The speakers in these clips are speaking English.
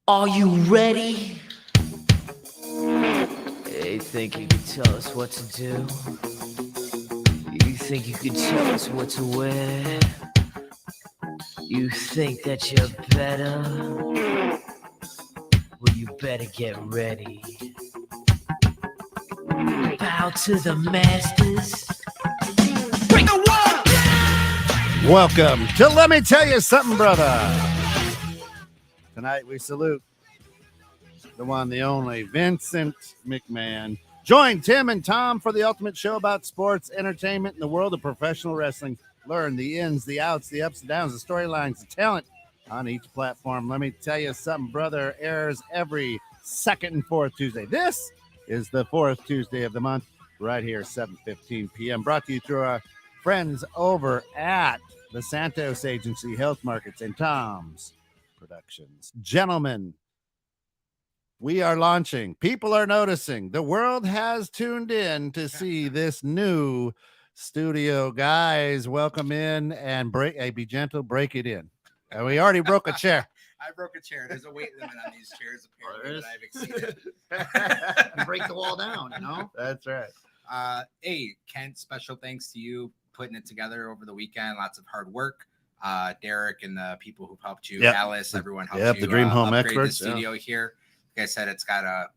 Are you ready? You think you can tell us what to do? You think you can tell us what to wear? You think that you're better? Well, you better get ready. Bow to the masters. Bring the world! Welcome to Let Me Tell You Something, Brother. Tonight we salute the one, the only, Vincent McMahon. Join Tim and Tom for the ultimate show about sports, entertainment, and the world of professional wrestling. Learn the ins, the outs, the ups and downs, the storylines, the talent on each platform. Let Me Tell You Something, Brother airs every second and fourth Tuesday. This is the fourth Tuesday of the month, right here, 7:15 p.m. Brought to you through our friends over at the Santos Agency, Health Markets, and Tom's Productions. Gentlemen, we are launching. People are noticing. The world has tuned in to see this new studio. Guys, welcome in and break. Hey, be gentle, break it in. We already broke a chair. I broke a chair. There's a weight limit on these chairs apparently that I've exceeded. Break the wall down, you know? That's right. Hey, Kent, special thanks to you putting it together over the weekend. Lots of hard work. Derek and the people who've helped you, Alice, everyone helped you. The Dream Home upgrade experts. The studio here. Like I said, it's got a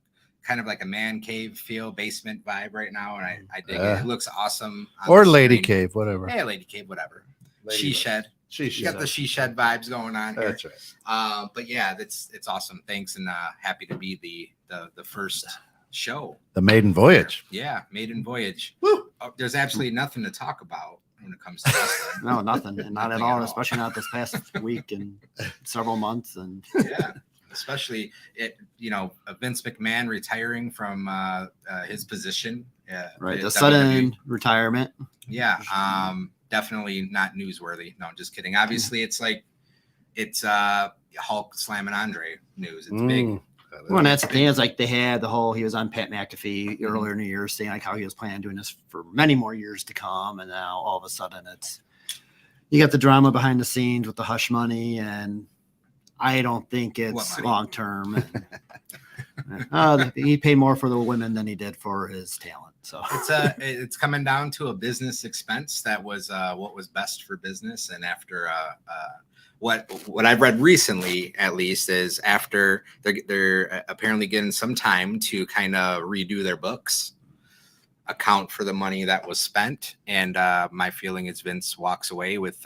kind of like a man cave feel, basement vibe right now, and I dig it. It looks awesome. Or lady cave, whatever. Yeah, lady cave, whatever. Lady she shed. You got the she shed vibes going on here. That's right. But yeah, it's awesome. Thanks, and happy to be the first show. The maiden voyage. Yeah, maiden voyage. Woo! There's absolutely nothing to talk about when it comes to wrestling. No, nothing. And not at all, especially not this past week and several months. And yeah, especially Vince McMahon retiring from his position. Right, the sudden retirement. Yeah, definitely not newsworthy. No, just kidding. Obviously, it's Hulk slamming Andre news. It's big. Well, and that's the thing is like they had he was on Pat McAfee earlier in the year saying like how he was planning on doing this for many more years to come. And now all of a sudden you got the drama behind the scenes with the hush money. And I don't think it's long-term. He paid more for the women than he did for his talent. So it's coming down to a business expense. That was what was best for business. And after what I've read recently, at least, is after they're apparently getting some time to kind of redo their books, account for the money that was spent. And my feeling is Vince walks away with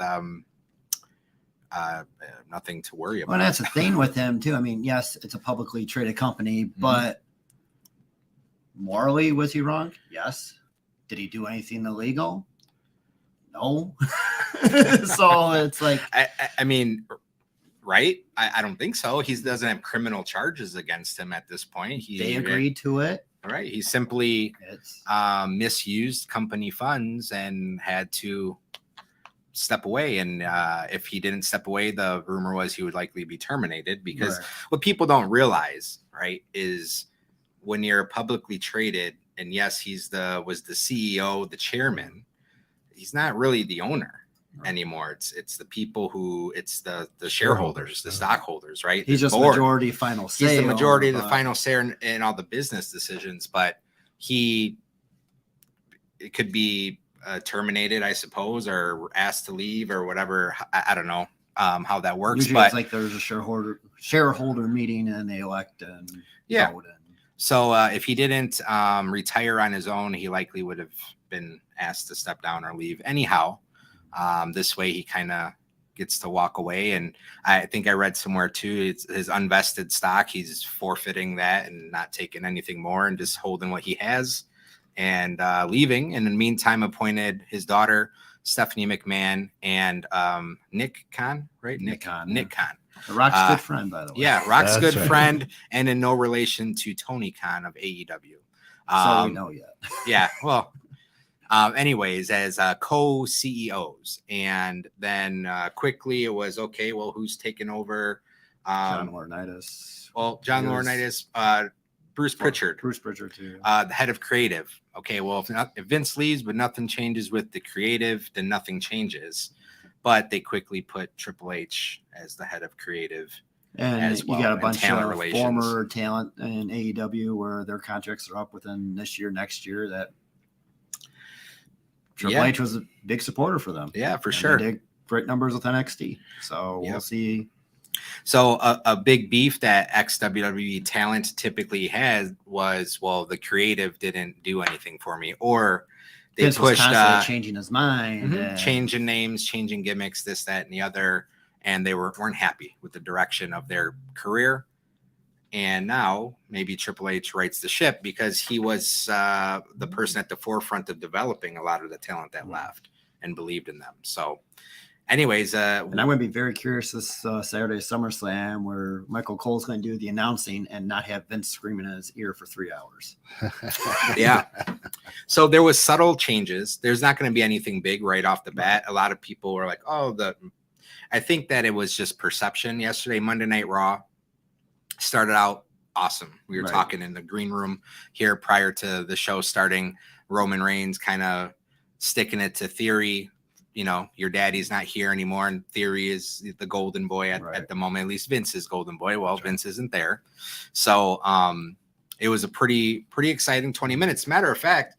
nothing to worry about. Well, that's the thing with him too. I mean, yes, it's a publicly traded company, but morally, was he wrong? Yes. Did he do anything illegal? No. So it's like, I mean, right? I don't think so. He doesn't have criminal charges against him at this point. They agreed to it. Right. He simply misused company funds and had to step away. And if he didn't step away, the rumor was he would likely be terminated because what people don't realize, right, is when you're publicly traded, and yes, was the CEO, the chairman, he's not really the owner anymore. It's the people it's the shareholders, the stockholders, right? He's just majority final say. He's the majority of the final say in all the business decisions, but it could be terminated, I suppose, or asked to leave or whatever. I don't know how that works. Usually but it's like there's a shareholder meeting and they elect and vote. So if he didn't retire on his own, he likely would have been asked to step down or leave anyhow. This way he kind of gets to walk away. And I think I read somewhere too, it's his unvested stock. He's forfeiting that and not taking anything more and just holding what he has and leaving. And in the meantime, appointed his daughter, Stephanie McMahon, and Nick Khan, right? Nick Khan. Rock's good friend, by the way. Yeah, Rock's good friend, and in no relation to Tony Khan of AEW. So we know yet. Yeah, well, anyways, as co-CEOs. And then quickly it was, okay, well, who's taking over? John Laurinaitis. Well, John Laurinaitis, Bruce Pritchard. Bruce Pritchard, too. The head of creative. Okay, well, if Vince leaves, but nothing changes with the creative, then nothing changes. But they quickly put Triple H as the head of creative And as well, you got a and bunch talent of relations. former talent in AEW where their contracts are up within this year, next year. That Triple H was a big supporter for them. Yeah, for And sure. They did great numbers with NXT. So we'll see. So a big beef that ex-WWE talent typically had was, well, the creative didn't do anything for me, or they Vince was pushed constantly changing his mind, and changing names, changing gimmicks, this, that, and the other, and they weren't happy with the direction of their career. And now maybe Triple H rights the ship because he was the person at the forefront of developing a lot of the talent that left and believed in them. So anyways, and I'm going to be very curious this Saturday SummerSlam where Michael Cole's going to do the announcing and not have Vince screaming in his ear for 3 hours. Yeah. So there was subtle changes. There's not going to be anything big right off the bat. A lot of people were like, oh, I think that it was just perception. Yesterday, Monday Night Raw started out awesome. We were talking in the green room here prior to the show starting. Roman Reigns kind of sticking it to Theory. You know, your daddy's not here anymore, and Theory is the golden boy at the moment. At least Vince's golden boy. Well, Vince isn't there, so it was a pretty exciting 20 minutes. Matter of fact,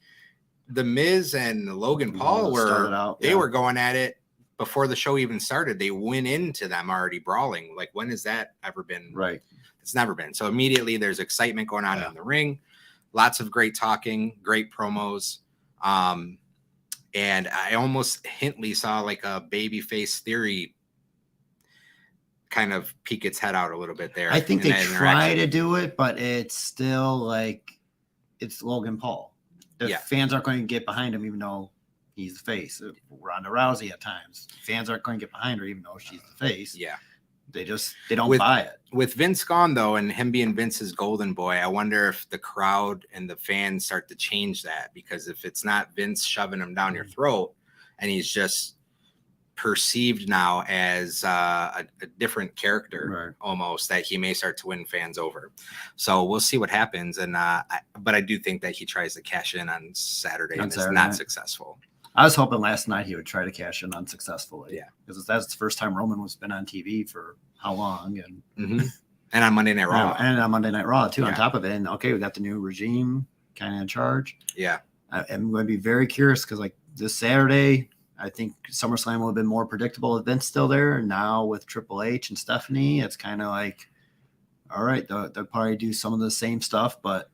the Miz and Logan Paul were going at it before the show even started. They went into them already brawling. Like, when has that ever been? Right. It's never been. So immediately there's excitement going on in the ring. Lots of great talking, great promos. And I almost hintly saw like a babyface Theory kind of peek its head out a little bit there. I think they try to do it, but it's still like it's Logan Paul. The fans aren't going to get behind him, even though he's the face. Ronda Rousey at times. Fans aren't going to get behind her, even though she's the face. Yeah. They don't buy it. With Vince gone, though, and him being Vince's golden boy, I wonder if the crowd and the fans start to change that, because if it's not Vince shoving him down your throat and he's just perceived now as a different character almost, that he may start to win fans over. So we'll see what happens. And but I do think that he tries to cash in on Saturday and is not successful. I was hoping last night he would try to cash in unsuccessfully. Yeah. Because that's the first time Roman was been on TV for how long? And and on Monday Night Raw. And on Monday Night Raw, too, on top of it. And, we got the new regime kind of in charge. Yeah. I'm going to be very curious because, like, this Saturday, I think SummerSlam would have been more predictable with Vince still there. And now with Triple H and Stephanie, it's kind of like, all right, they'll probably do some of the same stuff, but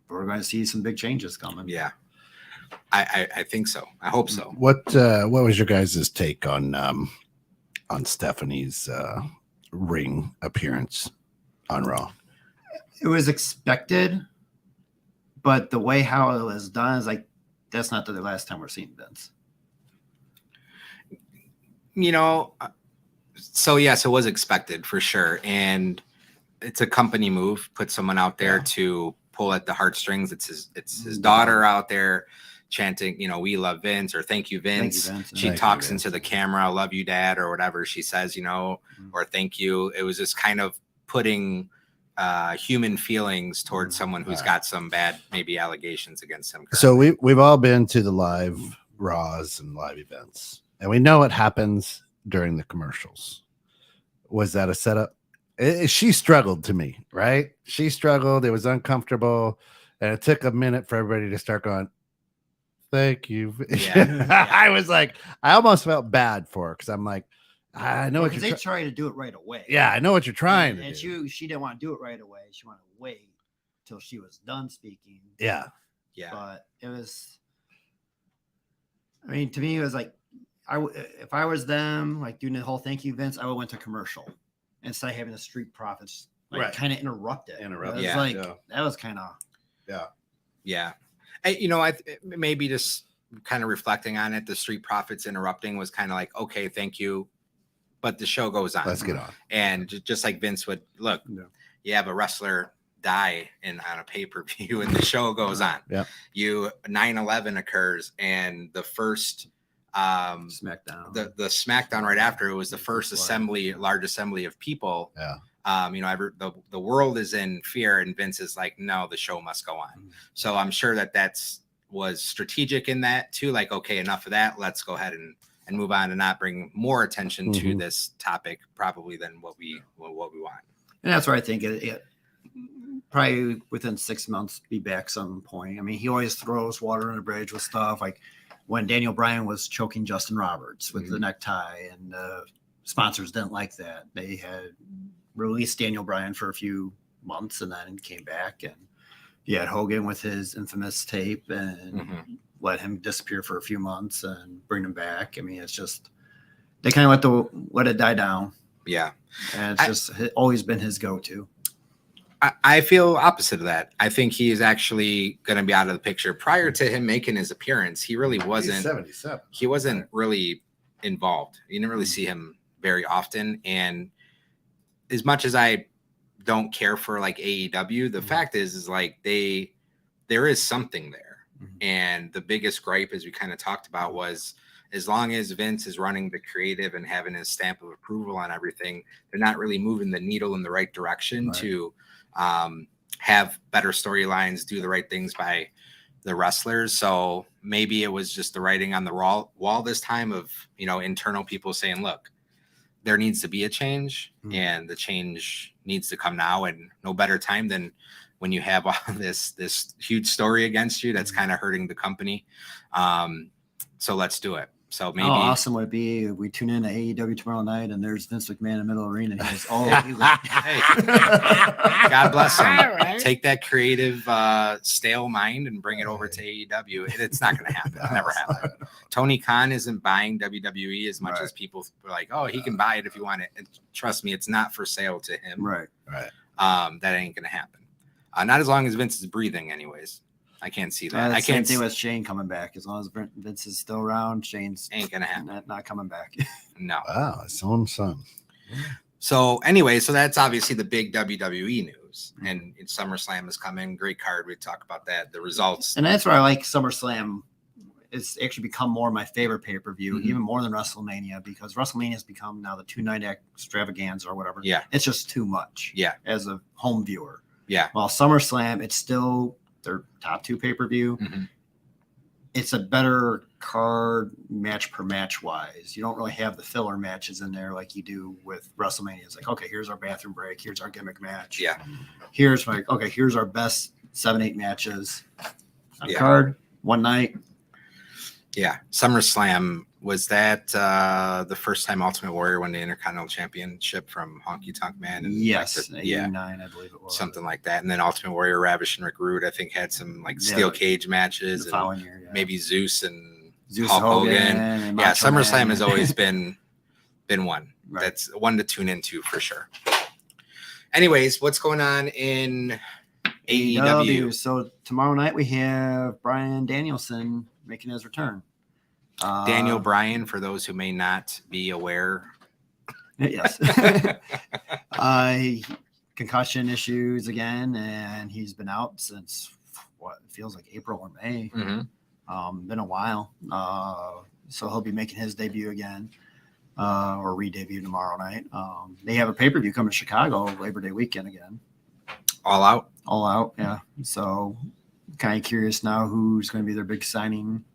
we're going to see some big changes coming. Yeah. I think so. I hope so. What was your guys' take on Stephanie's ring appearance on Raw? It was expected, but the way how it was done is like, that's not the last time we're seeing Vince. You know, so yes, it was expected for sure. And it's a company move, put someone out there to pull at the heartstrings. It's his daughter out there chanting, you know, we love Vince, or thank you, Vince. Thank you, Vince. She talks into the camera, I love you, Dad, or whatever she says, you know, or thank you. It was just kind of putting human feelings towards someone who's got some bad, maybe allegations against him. So we've all been to the live Raws and live events, and we know what happens during the commercials. Was that a setup? She struggled to me, right? She struggled. It was uncomfortable. And it took a minute for everybody to start going, thank you. I was like, I almost felt bad for her because I'm like, I know what you're trying. They try to do it right away. Yeah, I know what you're trying to do. And she didn't want to do it right away. She wanted to wait till she was done speaking. Yeah. But it was, I mean, to me, it was like, if I was them, like doing the whole thank you, Vince, I would went to commercial instead of having the Street Profits kind of interrupt it. That was kind of. Yeah. You know, maybe just kind of reflecting on it, the Street Profits interrupting was kind of like, okay, thank you. But the show goes on. Let's get on. And just like Vince would, look, you have a wrestler die on a pay-per-view and the show goes on. Yeah. 9/11 occurs and the first SmackDown. The SmackDown right after, it was the first large assembly of people. Yeah. You know, the world is in fear, and Vince is like, no, the show must go on. So I'm sure that was strategic in that too. Like, okay, enough of that. Let's go ahead and move on and not bring more attention to Mhm. this topic probably than what we want. And that's where I think it probably within 6 months be back some point. I mean, he always throws water on the bridge with stuff like when Daniel Bryan was choking Justin Roberts with the necktie, and sponsors didn't like that. They had released Daniel Bryan for a few months and then came back, and he had Hogan with his infamous tape and let him disappear for a few months and bring him back. I mean, it's just they kind of let it die down. Yeah. And it's just always been his go-to. I feel opposite of that. I think he is actually going to be out of the picture. Prior to him making his appearance, he really wasn't. He's 77. He wasn't really involved. You didn't really see him very often. And as much as I don't care for like AEW, the fact is like there is something there. And the biggest gripe, as we kind of talked about, was as long as Vince is running the creative and having his stamp of approval on everything, they're not really moving the needle in the right direction to have better storylines, do the right things by the wrestlers. So maybe it was just the writing on the wall this time of, internal people saying, look, there needs to be a change and the change needs to come now, and no better time than when you have all this huge story against you that's kind of hurting the company. So let's do it. So maybe how awesome would it be if we tune in to AEW tomorrow night and there's Vince McMahon in the middle of the arena. He goes, hey, God bless him. All right. Take that creative stale mind and bring it over to AEW. It's not going to happen. It never happened. Tony Khan isn't buying WWE as much as people were like, oh, he can buy it if you want it. And trust me, it's not for sale to him. Right. That ain't going to happen. Not as long as Vince is breathing, anyways. I can't see that. I can't see with Shane coming back. As long as Vince is still around, Shane's ain't gonna happen. Not coming back. No. Wow, his own son. So anyway, so that's obviously the big WWE news, and SummerSlam is coming. Great card. We talk about that. The results, and that's where I like SummerSlam. It's actually become more my favorite pay-per-view, even more than WrestleMania, because WrestleMania has become now the 2-night extravaganza or whatever. Yeah, it's just too much. Yeah, as a home viewer. Yeah. While SummerSlam, it's still their top 2 pay-per-view. It's a better card match per match wise. You don't really have the filler matches in there like you do with WrestleMania. It's like, okay, here's our bathroom break. Here's our gimmick match. Yeah. Here's our best 7-8 matches on card one night. Yeah. SummerSlam, was that the first time Ultimate Warrior won the Intercontinental Championship from Honky Tonk Man? And yes. 89, I believe it was. Something like that. And then Ultimate Warrior, Ravish and Rick Rude, I think, had some like steel cage matches. The following year, maybe Zeus and Hulk Hogan. And SummerSlam has always been one. Right. That's one to tune into for sure. Anyways, what's going on in AEW? So tomorrow night we have Bryan Danielson making his return. Daniel Bryan, for those who may not be aware. Yes. Concussion issues again, and he's been out since what feels like April or May. Been a while. So he'll be making his debut again, or re-debut tomorrow night. They have a pay-per-view coming to Chicago Labor Day weekend again. All out, yeah. So kind of curious now who's going to be their big signing.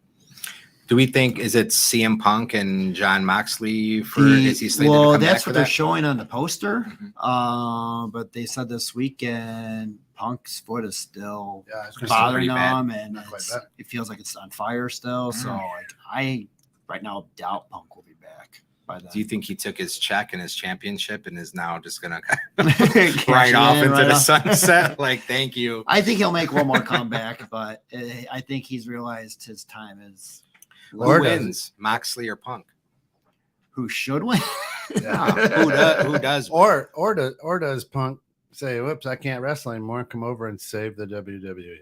Do we think, is it CM Punk and John Moxley? Is he slated to come that's back what they're showing on the poster. But they said this weekend Punk's foot is still bothering him, and it feels like it's on fire still. So I right now doubt Punk will be back by then. Do you think he took his check and his championship and is now just gonna ride off into the sunset? Like, thank you. I think he'll make one more comeback, but I think he's realized his time is. Who wins, Moxley or Punk? Who should win? Who does? Or does Punk say, "Whoops, I can't wrestle anymore. Come over and save the WWE."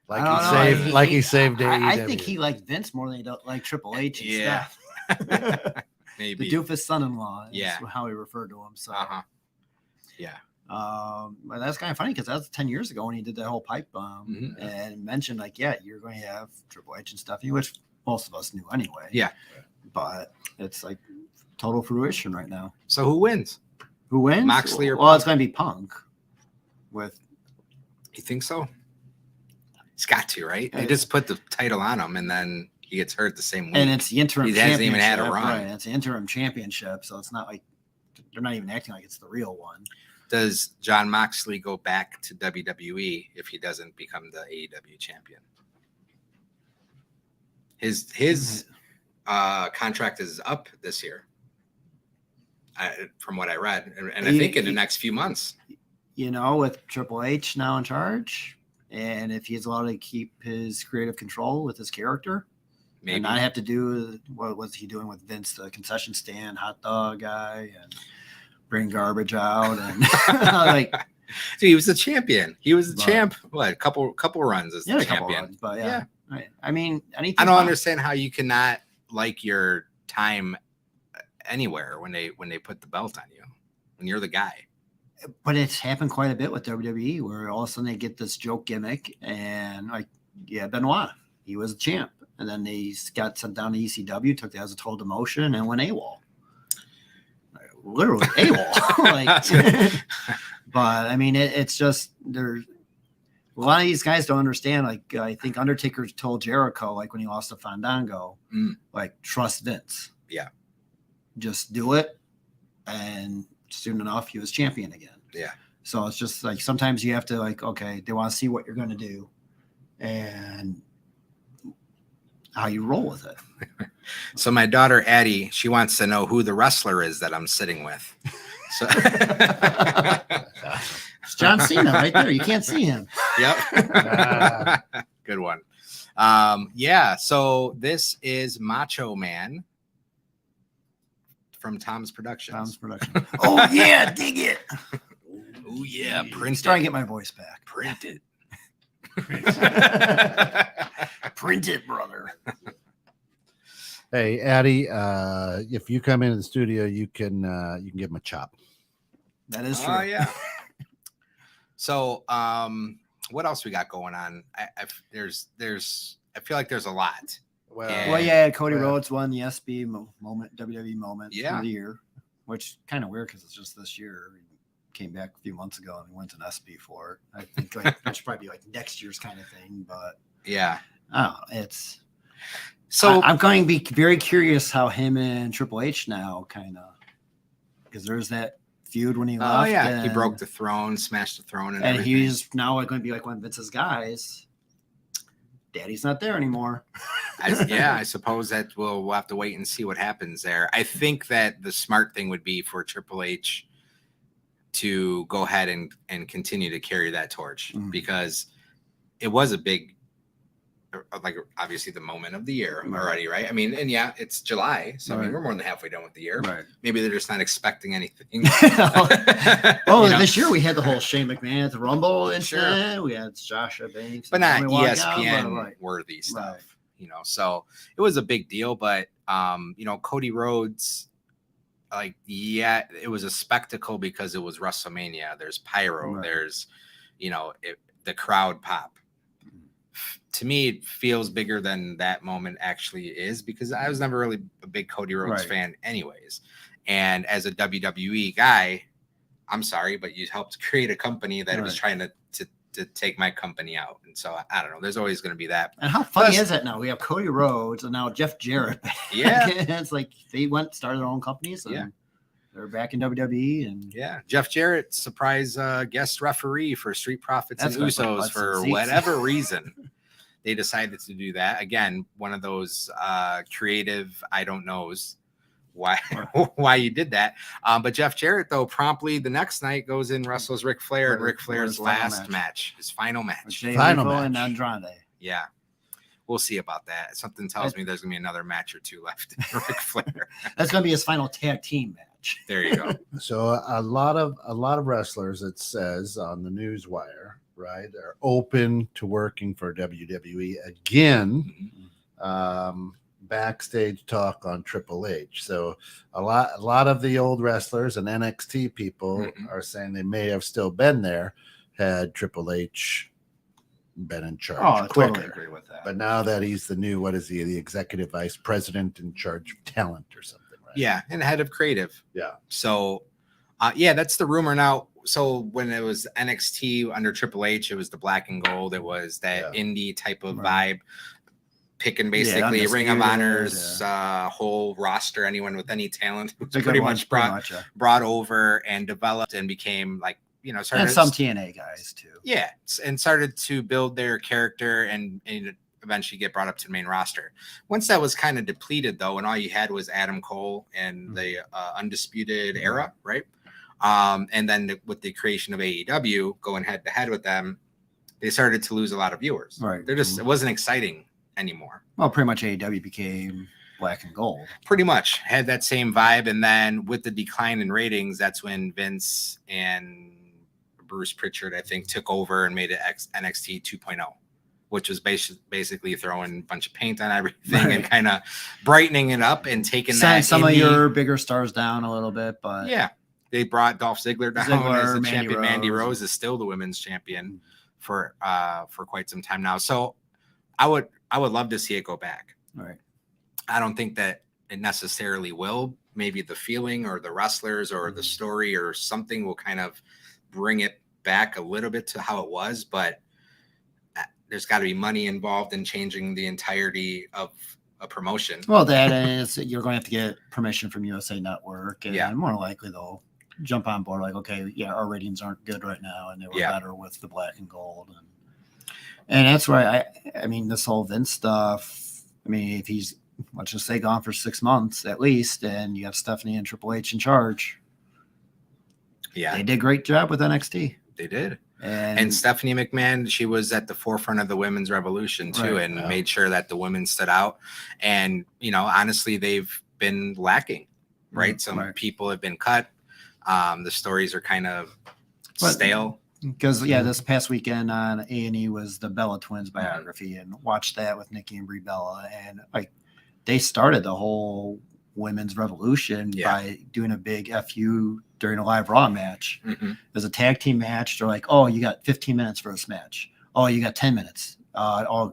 Like he saved AEW. I think he liked Vince more than he liked Triple H and stuff. Maybe the doofus son-in-law. Yeah, is how he referred to him. So. Yeah. But that's kind of funny because that was 10 years ago when he did that whole pipe bomb and mentioned like, you're going to have Triple H and stuff, which most of us knew anyway. Yeah. But it's like total fruition right now. So who wins? Who wins? Moxley or Punk? Punk? It's going to be Punk. You think so? He's got to, right? They just put the title on him and then he gets hurt the same week. And it's the interim He championship. hasn't even had a run. Right. It's the interim championship, so it's not like they're not even acting like it's the real one. Does John Moxley go back to WWE if he doesn't become the AEW champion? His contract is up this year, from what I read, and I think in the next few months. With Triple H now in charge, and if he's allowed to keep his creative control with his character, Maybe and not have to do what was he doing with Vince, the concession stand hot dog guy, and bring garbage out, and like. Dude, he was the champion. He was the champ. What, a couple runs as the A couple champion. runs, but yeah. Right. I mean, anything. I don't understand how you cannot like your time anywhere when they put the belt on you, when you're the guy. But it's happened quite a bit with WWE, where all of a sudden they get this joke gimmick, and Benoit, he was a champ, and then they got sent down to ECW, took that as a total demotion, and went AWOL. Literally AWOL. But I mean, it's just there's a lot of these guys don't understand. Like I think Undertaker told Jericho, like when he lost to Fandango, like trust Vince. Yeah, just do it, and soon enough he was champion again. Yeah. So it's just like sometimes you have to like, okay, they want to see what you're going to do, and how you roll with it. So my daughter Addie, she wants to know who the wrestler is that I'm sitting with. So it's John Cena right there. You can't see him. Yep. Good one. Yeah. So this is Macho Man from Tom's Productions. Oh yeah, dig it. Oh yeah, print Try it. and get my voice back. Print it. Print it, brother. Hey, Addie, if you come into the studio, you can give him a chop. That is true. Oh yeah. So, what else we got going on? I feel like there's a lot. Well, Cody Rhodes won the SB moment, WWE moment of the year, which kind of weird because it's just this year. He came back a few months ago and he went to an SB for it. I think that should probably be like next year's kind of thing, but yeah, I don't know. It's so I'm going to be very curious how him and Triple H now kind of, because there's that feud when he left. Oh yeah, he broke the throne, smashed the throne, and everything. He's now going to be like one of Vince's guys. Daddy's not there anymore. I suppose that we'll have to wait and see what happens there. I think that the smart thing would be for Triple H to go ahead and continue to carry that torch, because it was a big, like obviously the moment of the year already, right? I mean, and yeah, it's July, so I mean we're more than halfway done with the year. Right. Maybe they're just not expecting anything. This year we had the whole Shane McMahon at the Rumble incident. Sure. We had Sasha Banks, but not ESPN worthy stuff. Right. So it was a big deal. But Cody Rhodes, it was a spectacle because it was WrestleMania. There's pyro. There's, the crowd pop. To me, it feels bigger than that moment actually is, because I was never really a big Cody Rhodes fan anyways. And as a WWE guy, I'm sorry, but you helped create a company that was trying to take my company out. And so I don't know. There's always going to be that. And how funny is it now? We have Cody Rhodes and now Jeff Jarrett. Yeah. It's like they started their own companies. And they're back in WWE. And Jeff Jarrett, surprise guest referee for Street Profits and Usos for whatever reason. They decided to do that. Again, one of those creative, I don't knows why you did that. But Jeff Jarrett, though, promptly the next night goes in, wrestles Ric Flair and Ric Flair's last match, his final match. Final match. And Andrade. Yeah. We'll see about that. Something tells me there's going to be another match or two left in Ric Flair. That's going to be his final tag team match. There you go. So a lot of wrestlers, it says on the news wire, right, are open to working for WWE again. Backstage talk on Triple H. So a lot of the old wrestlers and NXT people are saying they may have still been there had Triple H been in charge. Oh, I quicker. totally agree with that. But now that he's the new, what is he, the executive vice president in charge of talent or something, right? Yeah, and head of creative. Yeah. So, that's the rumor now. So when it was NXT under Triple H, it was the black and gold. It was that indie type of vibe. picking basically Ring of Undisputed, Honor's whole roster, anyone with any talent was Big pretty one, much brought over and developed and became like, you know, and some TNA guys too. Yeah, and started to build their character and eventually get brought up to the main roster. Once that was kind of depleted though, and all you had was Adam Cole and the Undisputed Era, right? And then with the creation of AEW going head to head with them, they started to lose a lot of viewers. Right. They're just, it wasn't exciting anymore. Well, pretty much AEW became black and gold. Pretty much had that same vibe. And then with the decline in ratings, that's when Vince and Bruce Pritchard, I think, took over and made it NXT 2.0, which was basically throwing a bunch of paint on everything and kind of brightening it up and taking some of your bigger stars down a little bit. But yeah, they brought Dolph Ziggler down as the champion. Mandy Rose is still the women's champion for quite some time now. So I would love to see it go back. All right. I don't think that it necessarily will. Maybe the feeling or the wrestlers or the story or something will kind of bring it back a little bit to how it was, but there's got to be money involved in changing the entirety of a promotion. Well, that is, you're going to have to get permission from USA Network, and more likely they'll jump on board like, okay, yeah, our ratings aren't good right now, and they were better with the black and gold. And that's why I mean, this whole Vince stuff, I mean, if he's, let's just say, gone for 6 months at least, and you have Stephanie and Triple H in charge. Yeah. They did a great job with NXT. They did. And Stephanie McMahon, she was at the forefront of the women's revolution too, and made sure that the women stood out. And, you know, honestly, they've been lacking, right? Some people have been cut. The stories are kind of stale. Because, this past weekend on A&E was the Bella Twins biography, and watched that with Nikki and Brie Bella. And, like, they started the whole women's revolution by doing a big FU during a live Raw match. There's a tag team match. They're like, oh, you got 15 minutes for this match. Oh, you got 10 minutes.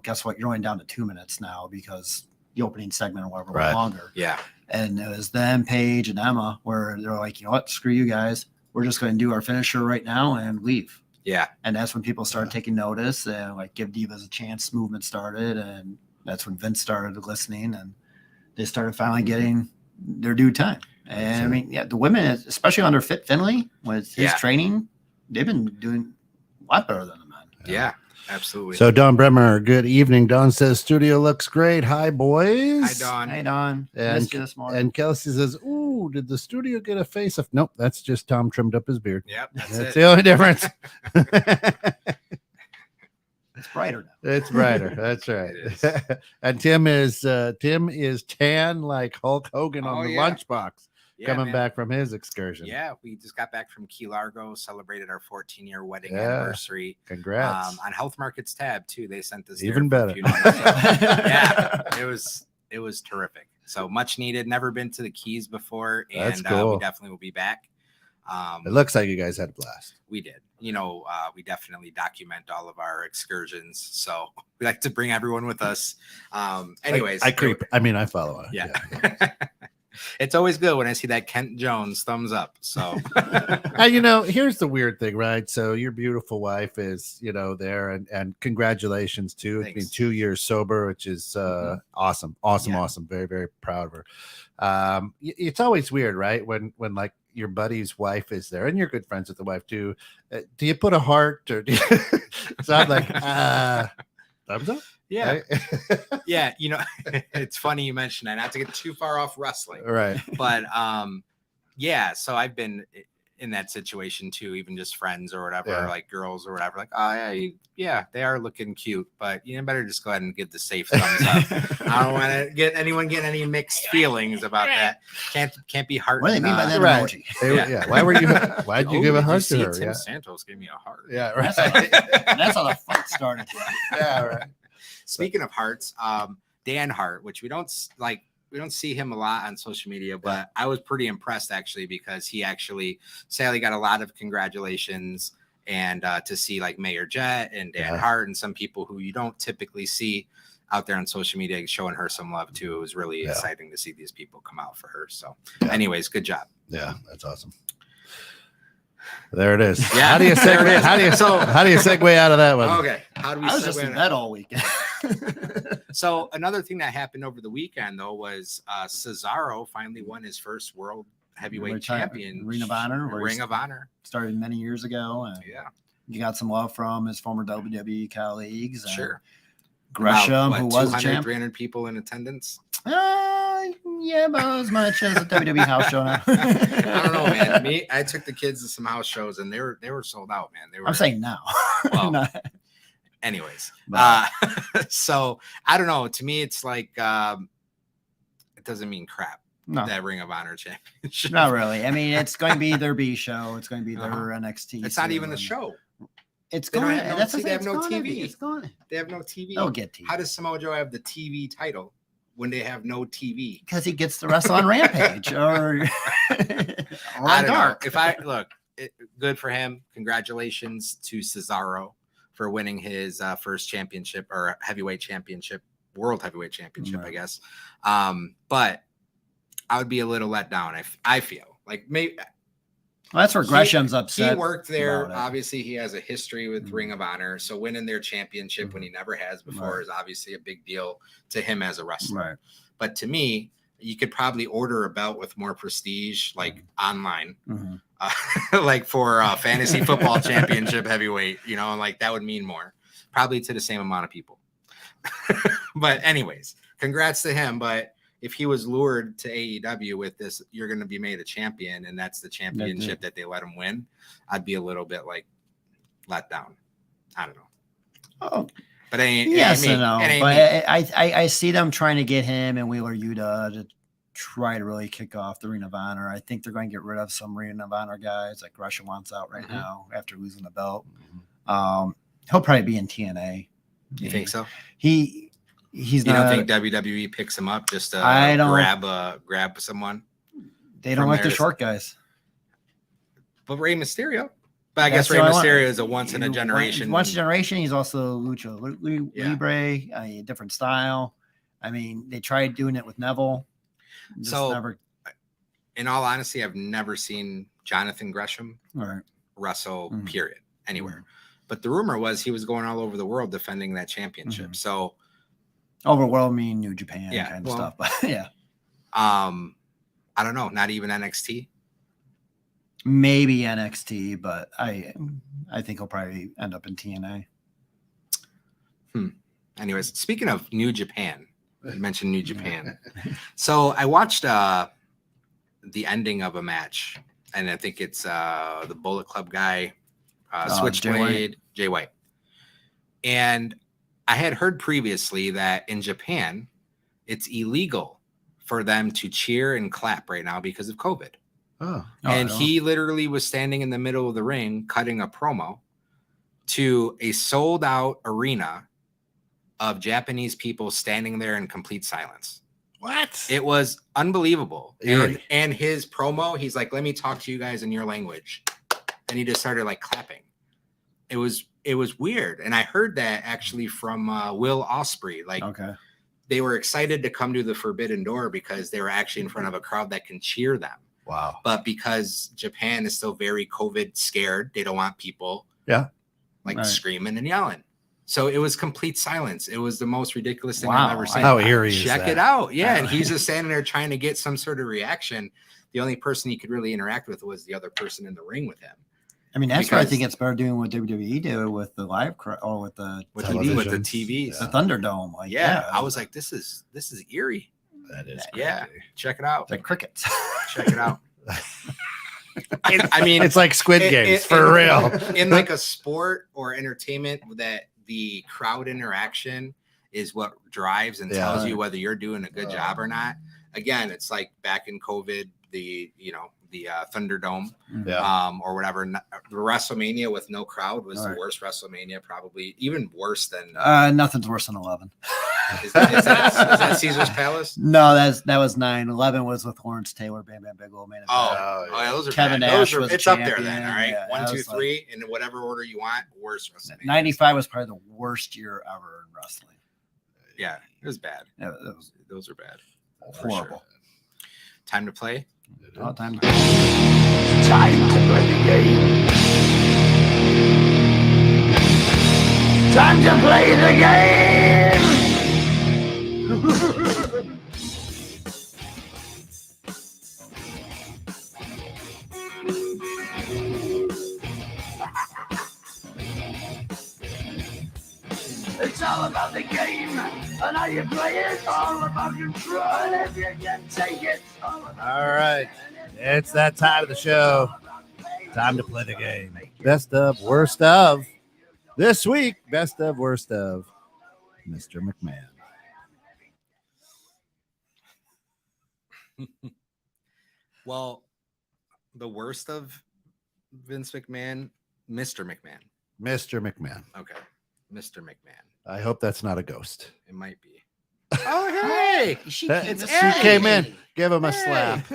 Guess what? You're only down to 2 minutes now because the opening segment or whatever was longer. Yeah. And it was them, Paige, and Emma, where they're like, you know what? Screw you guys. We're just going to do our finisher right now and leave. Yeah. And that's when people started taking notice and like give divas a chance. Movement started. And that's when Vince started listening, and they started finally getting their due time. And I mean, the women, especially under Fit Finley with his training, they've been doing a lot better than the men. Yeah, absolutely. So Don Bremer, good evening. Don says studio looks great. Hi, boys. Hi, Don. Hey, Don. And, this morning. And Kelsey says, ooh, did the studio get a face off? Nope, that's just Tom trimmed up his beard. Yep, that's the only difference. It's brighter now. It's brighter. That's right. And Tim is tan like Hulk Hogan on the lunchbox. Coming back from his excursion. Yeah, we just got back from Key Largo, celebrated our 14-year wedding anniversary. Congrats. On Health Markets tab too. They sent us even better. It was terrific. So much needed. Never been to the Keys before, and that's cool. We definitely will be back. It looks like you guys had a blast. We did. You know, we definitely document all of our excursions, so we like to bring everyone with us. Anyways, I follow it. Yeah. It's always good when I see that Kent Jones thumbs up. So, you know, here's the weird thing, right? So your beautiful wife is, you know, there, and congratulations too. It's been 2 years sober, which is awesome. Very, very proud of her. It's always weird, right? When like your buddy's wife is there, and you're good friends with the wife too. Do you put a heart, or do you so I'm like, thumbs up? Yeah. Right? Yeah. You know, it's funny you mentioned that, not to get too far off wrestling. Right. But yeah, so I've been in that situation too, even just friends or whatever, like girls or whatever, like, oh yeah, they are looking cute, but you better just go ahead and give the safe thumbs up. I don't want to get any mixed feelings about that. Can't be heart. What do they mean by that emoji? Why'd you give a heart to her? Tim Santos gave me a heart. Yeah, right. That's how the fight started. Yeah, right. Speaking of hearts, Dan Hart, which we don't see him a lot on social media, but I was pretty impressed actually, because he actually sadly got a lot of congratulations, and to see like Mayor Jet and Dan Hart and some people who you don't typically see out there on social media showing her some love too. It was really exciting to see these people come out for her. So anyways, good job. Yeah, that's awesome. There it is. Yeah, How do you there it segue? is. How do you So- how do you segue out of that one? Okay. How do we I was just segue in on bed all weekend. So another thing that happened over the weekend though was Cesaro finally won his first world heavyweight champion. Ring of Honor. where Ring he of Honor. started many years ago, and Yeah. he got some love from his former WWE colleagues. And Sure. Gresham, About, who what, was 200, champ. 300 people in attendance. Yeah, about as much as a WWE house show now. I don't know, man. I took the kids to some house shows and they were sold out, man. They were. I'm saying now. Well, Not- anyways, But- so I don't know. To me, it's like it doesn't mean crap. no, That Ring of Honor championship. not really. I mean, it's going to be their B show. It's going to be their NXT. It's not even a soon. show. It's They don't going. have no That's T- what they have it's no going to TV. be. It's going. They have no TV. They'll get TV How does Samoa Joe have the TV title when they have no TV? because he gets to wrestle on Rampage or I on don't Dark. know. If I look, good for him. Congratulations to Cesaro for winning his first championship or heavyweight championship, world heavyweight championship, I Right. guess. But I would be a little let down if I feel like maybe Well, that's where Gresham's he upset. worked there. about it. Obviously, he has a history with Mhm. Ring of Honor, so winning their championship when he never has before Right. is obviously a big deal to him as a wrestler. Right. But to me, you could probably order a belt with more prestige, like online, Mhm. like for a fantasy football championship heavyweight, like that would mean more, probably to the same amount of people. But anyways, congrats to him. But if he was lured to AEW with this, you're going to be made a champion, and that's the championship that they let him win, I'd be a little bit like let down. I don't know. Oh, But it ain't, yes it ain't and no. me. It ain't But me. I see them trying to get him and Wheeler Yuta to try to really kick off the Ring of Honor. I think they're going to get rid of some Ring of Honor guys like Gresham wants out right Mhm. now after losing the belt. He'll probably be in TNA. You think so? He's You not. don't think WWE picks him up just to I don't- grab someone? they don't from like there the to- short guys. But Rey Mysterio. But I That's guess Rey the only one. Mysterio is a once in a generation. Once in a generation. He's also Lucha Yeah. Libre, a different style. I mean, they tried doing it with Neville. Just So- never. In all honesty, I've never seen Jonathan Gresham All right. wrestle, Mhm. period, anywhere. But the rumor was he was going all over the world defending that championship. Mhm. So, Overwhelming New Japan Yeah, kind of well- stuff. But yeah, I don't know. Not even NXT. maybe NXT, but I think he'll probably end up in TNA. Anyways, speaking of New Japan, I mentioned New Japan. So I watched the ending of a match, and I think it's the Bullet Club guy, Switchblade, Jay White. And I had heard previously that in Japan, it's illegal for them to cheer and clap right now because of COVID. Oh, And no. he literally was standing in the middle of the ring cutting a promo to a sold out arena of Japanese people standing there in complete silence. what? It was unbelievable. Eerie. And his promo, he's like, let me talk to you guys in your language. And he just started like clapping. It was weird. And I heard that actually from Will Ospreay. Like Okay. they were excited to come to the Forbidden Door because they were actually in front of a crowd that can cheer them. Wow. But because Japan is still very COVID scared, they don't want people Right. screaming and yelling. So it was complete silence. It was the most ridiculous thing Wow. I've ever seen. How eerie is Check that? it out. Yeah. And he's just standing there trying to get some sort of reaction. The only person he could really interact with was the other person in the ring with him. I mean, that's why I Because- think it's better doing what WWE did with the live crowd or with the With TV, the Television. TVs. the Yeah. Thunderdome. Like, Yeah. I was like, this is eerie. That is Yeah. crazy. Check it out. the crickets. Check it out. I mean, It's like Squid Games for in- real. In like a sport or entertainment, that the crowd interaction is what drives and Yeah. tells you whether you're doing a good job or not. Again, it's like back in COVID, the Thunderdome, Yeah. or whatever. The WrestleMania with no crowd was the Right. worst WrestleMania, probably even worse than Nothing's worse than 11. is that Caesar's Palace? No, that was 9. 11 was with Lawrence Taylor, Bam Bam Bigelow, man. Oh, Oh, yeah. those are Kevin bad. Those Nash are, was it's up there champion. then. All right, Yeah, 1, that 2, was 3, in whatever order you want. Worst WrestleMania. 95 was probably the worst year ever in wrestling. Yeah, it was bad. Yeah, that was Those are bad. For horrible. sure. Time to play. All time. Time to play the game. Time to play the game. It's all about the game and how you play it. All about control. If you can take it. All right. It's that time of the show. Time to play the game. Best of, worst of. This week, best of, worst of Mr. McMahon. Well, the worst of Vince McMahon, Mr. McMahon. Mr. McMahon. Okay. Mr. McMahon. I hope that's not a ghost. It might be. Oh, hey! She came in. Give him a slap.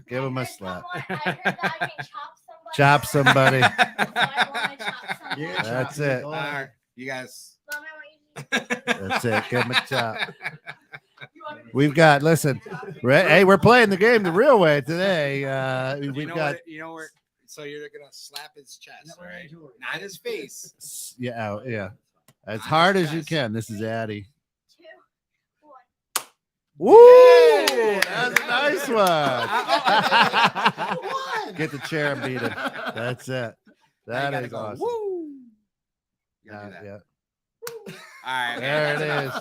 Give him a slap. Chop somebody. That's it. All right. You guys. That's it. Give him a chop. We've got, listen, hey, we're playing the game the real way today. We've got. So you're going to slap his chest, right? Not his face. Yeah, yeah. As hard as you can. This is Addie. 2, 1. Woo! That's a nice one. Get the chair and beat it. That's it. That is awesome. Woo! You gotta do that. Yeah. All right. There it is.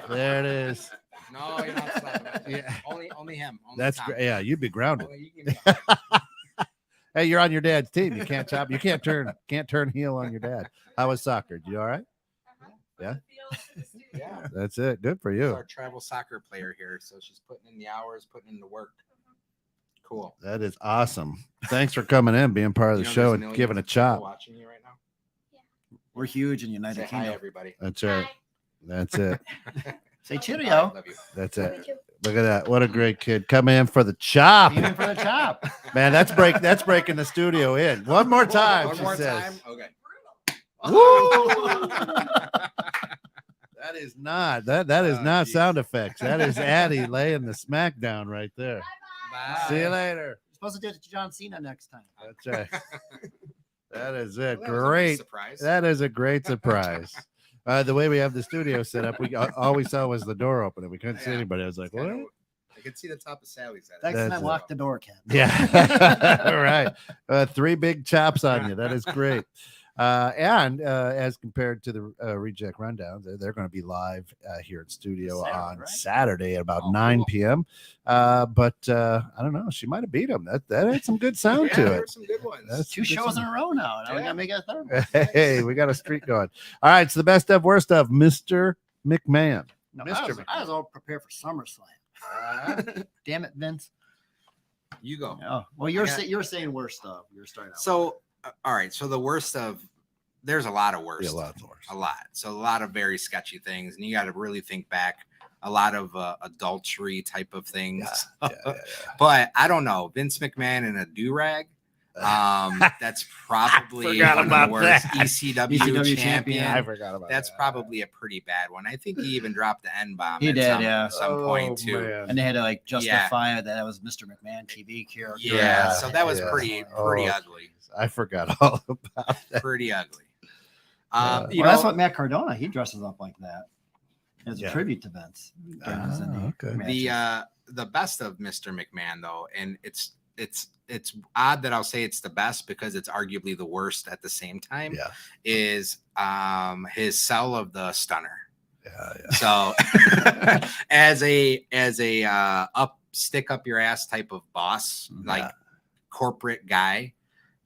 There it is. No, you're not slapping him. Yeah. Only him. Only That's Tom. great. Yeah, you'd be grounded. Only you can be- Hey, you're on your dad's team. You can't chop. You can't turn heel on your dad. How was soccer? You all right? Yeah. Yeah. That's it. Good for She's you. our travel soccer player here, so she's putting in the hours, putting in the work. Cool. That is awesome. Thanks for coming in, being part of the show, and giving a chop. Watching you right now. We're huge in United Say hi, Kingdom. everybody. That's right. That's it. Say I cheerio. love you. That's it. Look at that. What a great kid. Come in for the chop. Even for the chop. Man, that's breaking the studio in. One more time, One she more says. time. Okay. Woo! That is not geez. sound effects. That is Addie laying the smackdown right there. Bye. See you later. You're supposed to do it to John Cena next time. That's right. That is it. Well, that was a big Great. surprise. That is a great surprise. The way we have the studio set up, all we saw was the door open and we couldn't see Yeah. anybody. I was like, what? I could see the top of Sally's head. Next That's time, it. lock the door, Ken. Yeah. All right. 3 big chops on you. That is great. And as compared to the Reject Rundown, they're going to be live here in studio on Saturday at about 9 p.m. But I don't know. She might have beat him. That had some good sound to there it. were some good ones. That's 2 shows in a row now. Now we Yeah. gotta make it a third one. Hey, we got a streak going. All right. So the best of, worst of Mr. McMahon. No, Mr. I was all prepared for SummerSlam. Damn it, Vince. You go. Oh, well, you're saying worst stuff. You're starting out. So, all right. So the worst of, there's a lot of worst. Yeah, lots of worst. A lot. So a lot of very sketchy things, and you got to really think back. A lot of adultery type of things. Yeah. But I don't know. Vince McMahon in a do-rag. That's probably forgot one of about the worst. that. ECW, ECW champion. I forgot about That's that. probably a pretty bad one. I think he even dropped the N-bomb. He at did, yeah. at some point too. man. and they had to like justify that was Mr. McMahon TV character. Yeah, so that was Yeah. pretty Oh, ugly. I forgot all about that. Pretty ugly. Yeah. You Well, that's know, what Matt Cardona, he dresses up like that as a Yeah. tribute to Vince. Okay. the best of Mr. McMahon though, and it's odd that I'll say it's the best because it's arguably the worst at the same time. Yeah. Is his sell of the stunner. Yeah. So as a stick up your ass type of boss, like corporate guy,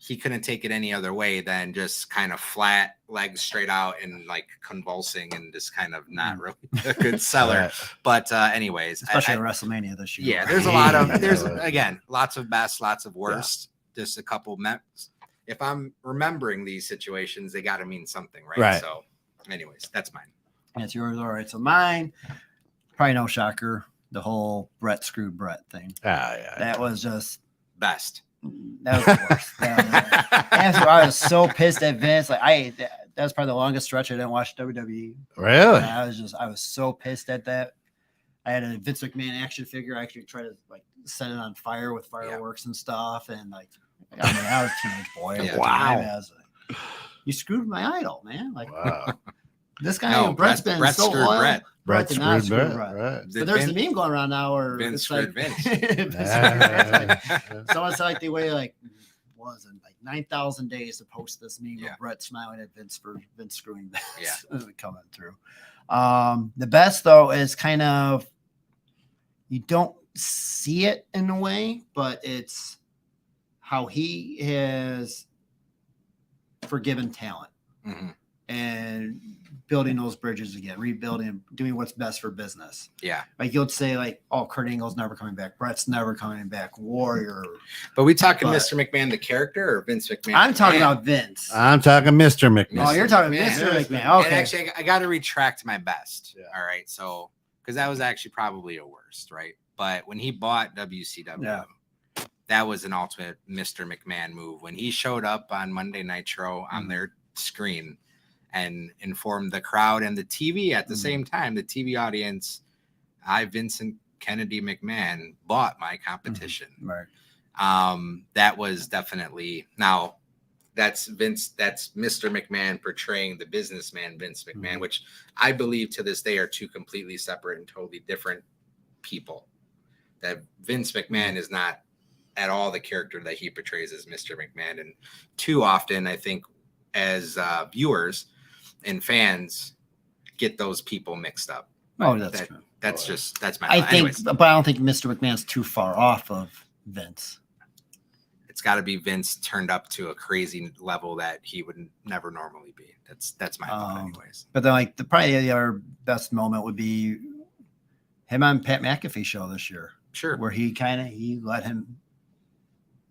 he couldn't take it any other way than just kind of flat, legs straight out and like convulsing and just kind of not really a good seller. Right. But anyways, Especially at WrestleMania this year. yeah, there's a lot of Yeah. again, lots of best, lots of worst, just a couple if I'm remembering these situations, they got to mean something, right? Right. So anyways, that's mine. That's yours. All right. So mine, probably no shocker, the whole Brett screwed Brett thing. Yeah. That was just, Best. that was the worst. I was so pissed at Vince. Like that was probably the longest stretch I didn't watch WWE. Really? I was so pissed at that. I had a Vince McMahon action figure. I actually tried to like set it on fire with fireworks and stuff. And like, I mean, I was a teenage boy. At the time. I was like, you screwed my idol, man. Like, Wow. this guy, No, Brett's been Brett so screwed loyal. Brett. Brett did not screwed screw Brett, Brett. right. But there's a meme going around now where Vince it's like, screwed Vince. someone said like they waited like was in like 9,000 days to post this meme of Brett smiling at Vince for Vince screwing Vince coming through. The best though is kind of, you don't see it in a way, but it's how he has forgiven talent and building those bridges again, rebuilding, doing what's best for business. Yeah. Like you'll say like, oh, Kurt Angle's never coming back. Brett's never coming back. Warrior. But we talking Mr. McMahon, the character, or Vince McMahon? I'm talking about Vince. I'm talking Mr. McMahon. Oh, you're talking Mr. McMahon. Okay. And actually, I got to retract my best. Yeah. All right. So, because that was actually probably a worst, right? But when he bought WCW, that was an ultimate Mr. McMahon move. When he showed up on Monday Nitro on their screen and informed the crowd and the TV at the same time, the TV audience, I, Vincent Kennedy McMahon, bought my competition. Right. That was definitely, now that's Vince, that's Mr. McMahon portraying the businessman Vince McMahon, which I believe to this day are two completely separate and totally different people. That Vince McMahon is not at all the character that he portrays as Mr. McMahon. And too often, I think, as viewers and fans get those people mixed up. Oh, that's true. That's just, that's my, I think, anyways, but I don't think Mr. McMahon's too far off of Vince. it's got to be Vince turned up to a crazy level that he would never normally be. That's my thought anyways. But then like probably the other best moment would be him on Pat McAfee show this year. Sure. Where he let him,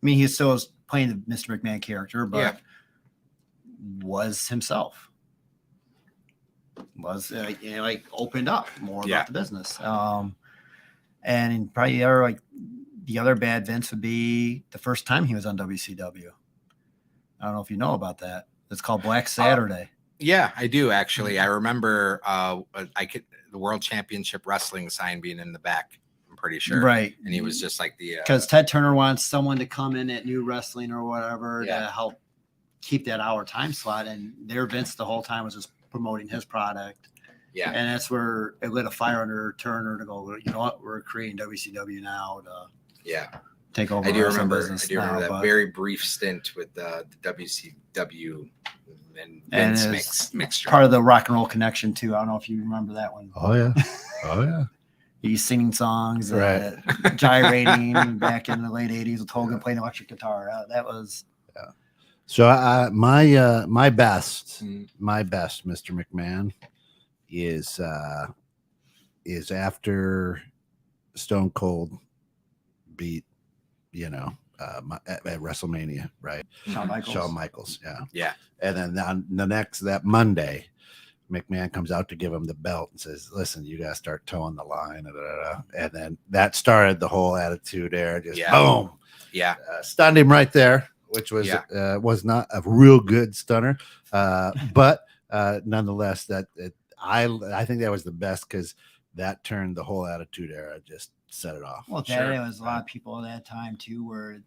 I mean, he still was playing the Mr. McMahon character, but was himself. Was like opened up more about the business. And probably the other bad Vince would be the first time he was on WCW. I don't know if you know about that. It's called Black Saturday. Yeah, I do actually. I remember the World Championship Wrestling sign being in the back. I'm pretty sure. Right. And he was just like because Ted Turner wants someone to come in at New Wrestling or whatever to help keep that hour time slot. And their Vince the whole time was just promoting his product. Yeah. And that's where it lit a fire under Turner to go, you know what, we're creating WCW now to take over. I do remember that very brief stint with the WCW and Vince mixture. Part of the Rock and Roll Connection too. I don't know if you remember that one. Oh yeah. He's singing songs, right? Gyrating back in the late '80s with Hogan playing electric guitar. That was. So my best, Mr. McMahon, is after Stone Cold beat, at WrestleMania, right? Shawn Michaels, yeah. And then on that Monday, McMahon comes out to give him the belt and says, "Listen, you got to start towing the line." And then that started the whole attitude era. Just boom, stunned him right there. Which was not a real good stunner, but nonetheless, I think that was the best because that turned the whole attitude era, just set it off. Well, there was a lot of people at that time too were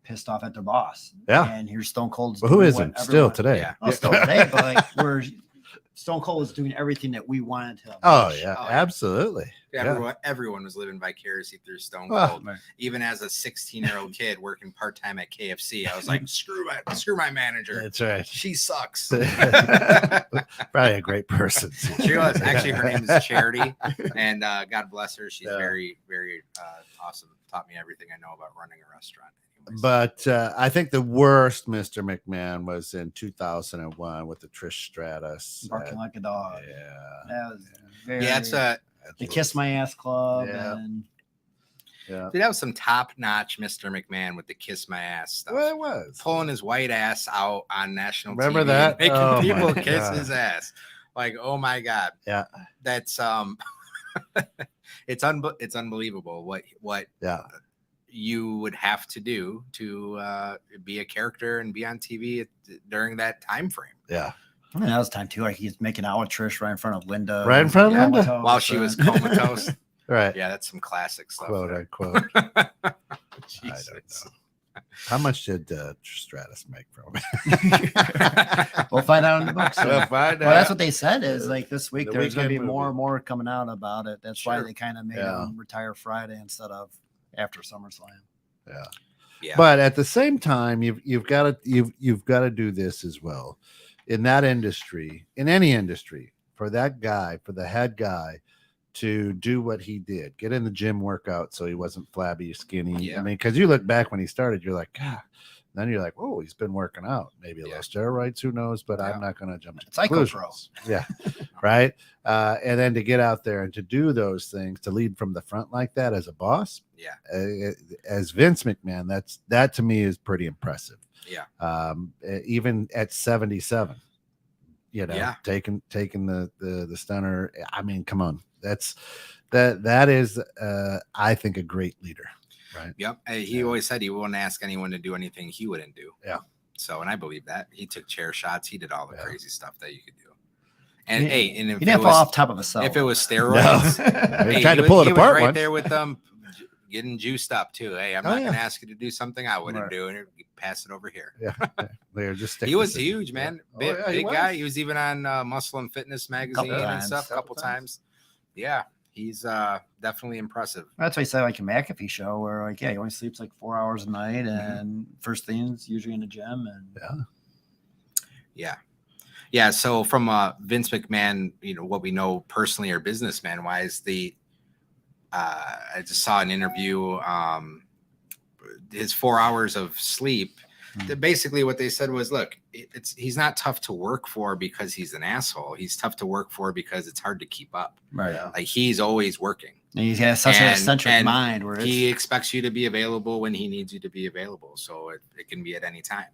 pissed off at their boss. Yeah, and here's Stone Cold. Well, who isn't still today? Yeah, well, still today, but like Stone Cold was doing everything that we wanted to. Absolutely. Everyone was living vicariously through Stone Cold. Even as a 16-year-old kid working part-time at KFC, I was like, screw my manager. That's right. She sucks. Probably a great person. She was. Actually, her name is Charity, and God bless her. She's very, very awesome. Taught me everything I know about running a restaurant. But I think the worst Mr. McMahon was in 2001 with the Trish Stratus. Barking like a dog. Yeah. That was very... it's the Kiss My Ass Club. Yeah. And... Dude, that was some top-notch Mr. McMahon with the Kiss My Ass stuff. Well, it was. Pulling his white ass out on national Remember TV that? making people kiss his ass. Like, oh my God. Yeah. That's it's unbelievable what you would have to do to be a character and be on TV during that time frame. Yeah. I mean, that was time too. Like he's making out with Trish right in front of Linda. Right in front of Linda. While she was comatose. Right. Yeah, that's some classic stuff. Quote there. unquote. I Jesus. don't know. How much did Stratus make from it? We'll find out in the books. We'll find Well, that's out. what they said is like this week The there's going to be weekend more movie. and more coming out about it. That's why Sure. they kind of made Yeah. him retire Friday instead of after SummerSlam. Yeah. Yeah. But at the same time, you've got to do this as well. In that industry, in any industry, for that guy, for the head guy to do what he did, get in the gym workout so he wasn't flabby, skinny. Yeah. I mean, because you look back when he started, you're like, God. Then you're like, oh, he's been working out. Maybe a Yeah. little steroids, who knows? But Yeah. I'm not going to jump to Psycho conclusions. Yeah, right. And then to get out there and to do those things, to lead from the front like that as a boss, Yeah. as Vince McMahon, that to me is pretty impressive. Yeah. Even at 77, Yeah. taking the stunner. I mean, come on, that is I think a great leader. Right. Yep. He always said he wouldn't ask anyone to do anything he wouldn't do. Yeah. So, and I believe that he took chair shots. He did all the Yeah. crazy stuff that you could do. And He- hey, and He if didn't it fall was, off top of a cell. if it was steroids, He hey, tried to was- pull it he was apart right once. there with them, getting juiced up too. Hey, I'm Oh, not yeah. going to ask you to do something I wouldn't Right. do, and pass it over here. Yeah, they're just. He was sticking to it. huge, man. Yeah. Big, Oh, yeah, big was. guy. He was even on Muscle and Fitness magazine and times. stuff a couple times. Yeah, he's definitely impressive. That's why I said like a McAfee show where like, yeah, he only sleeps like 4 hours a night and first things usually in the gym. And Yeah. So from Vince McMahon, what we know personally or businessman wise, I just saw an interview. His 4 hours of sleep. Basically, what they said was, look, he's not tough to work for because he's an asshole. He's tough to work for because it's hard to keep up. right. Like he's always working. And he has such an And- eccentric and mind where He it's expects you to be available when he needs you to be available. So it can be at any time.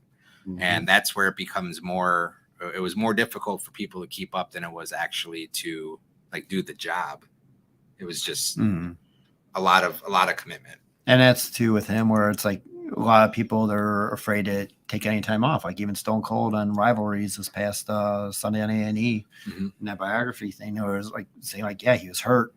Mhm. And that's where it becomes more. It was more difficult for people to keep up than it was actually to like do the job. It was just Mhm. a lot of commitment. And that's too with him where it's like a lot of people they're afraid to take any time off. Like even Stone Cold on Rivalries this past Sunday on A&E Mhm. in that biography thing, there was like saying like, yeah, he was hurt,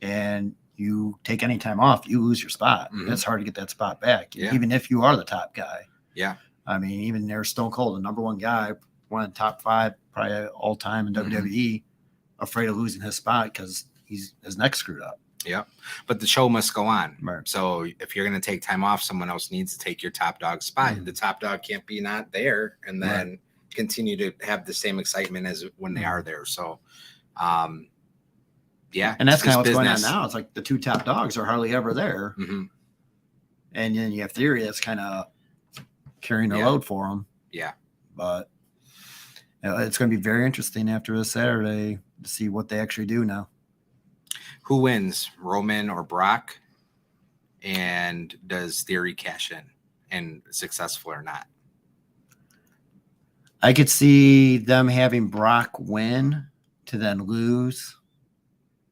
and you take any time off, you lose your spot. Mhm. It's hard to get that spot back, Yeah. even if you are the top guy. Yeah. I mean, even there's Stone Cold, the number one guy, one of the top 5 probably all time in Mhm. WWE, afraid of losing his spot because his neck screwed up. Yeah. But the show must go on. Right. So if you're going to take time off, someone else needs to take your top dog spot. Mhm. The top dog can't be not there and then continue to have the same excitement as when they are there. So, yeah. And that's it's kind of what's just going on business. now. It's like the 2 top dogs are hardly ever there. Mhm. And then you have Theory that's kind of carrying the Yeah. load for them. Yeah. But it's going to be very interesting after this Saturday to see what they actually do now. Who wins, Roman or Brock? And does Theory cash in and successful or not? I could see them having Brock win to then lose.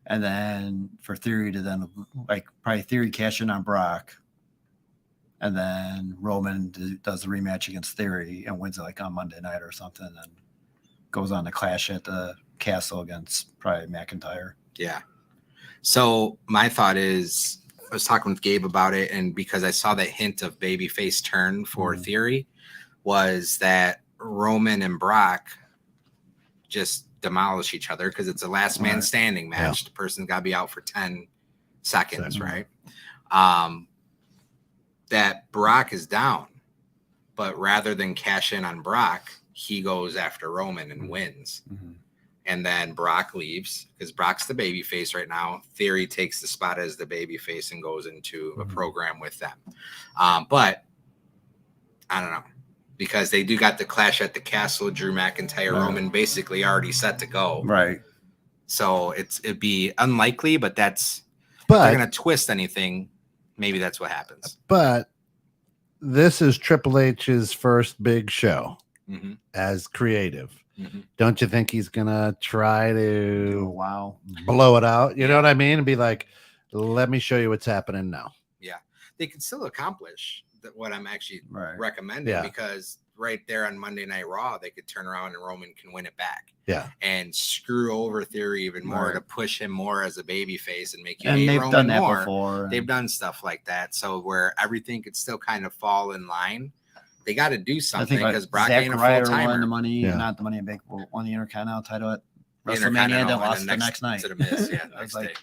And then for Theory to then, like, probably Theory cash in on Brock. And then Roman does the rematch against Theory and wins it like on Monday night or something. And goes on to clash at the Castle against probably McIntyre. Yeah. So my thought is, I was talking with Gabe about it, and because I saw that hint of babyface turn for Mhm. Theory, was that Roman and Brock just demolish each other because it's a last man Right. standing match. The person's got to be out for 10 seconds, Seconds. right? That Brock is down, but rather than cash in on Brock, he goes after Roman and wins. And then Brock leaves because Brock's the baby face right now. Theory takes the spot as the baby face and goes into a Mhm. program with them. But I don't know, because they do got the clash at the Castle. Drew McIntyre, Right. Roman basically already set to go. Right. So it'd be unlikely, but if But they're going to twist anything, maybe that's what happens. but this is Triple H's first big show Mm-hmm. as creative. Mm-hmm. Don't you think he's gonna try Do a to wow. blow it out? You know Yeah. what I mean? And be like, let me show you what's happening now. They can still accomplish what I'm actually Right. recommending Yeah. because right there on Monday Night Raw, they could turn around and Roman can win it back. Yeah. And screw over Theory even more Right. to push him more as a baby face and make you And hate they've Roman done that more. before. They've done stuff like that. So where everything could still kind of fall in line. They got to do I something think because Brock Zack ain't a Ryder full won the timer. money, Yeah. not the Money in Bank, won the Intercontinental title at WrestleMania, then lost the next night. To the Miz, yeah, I was next like, day.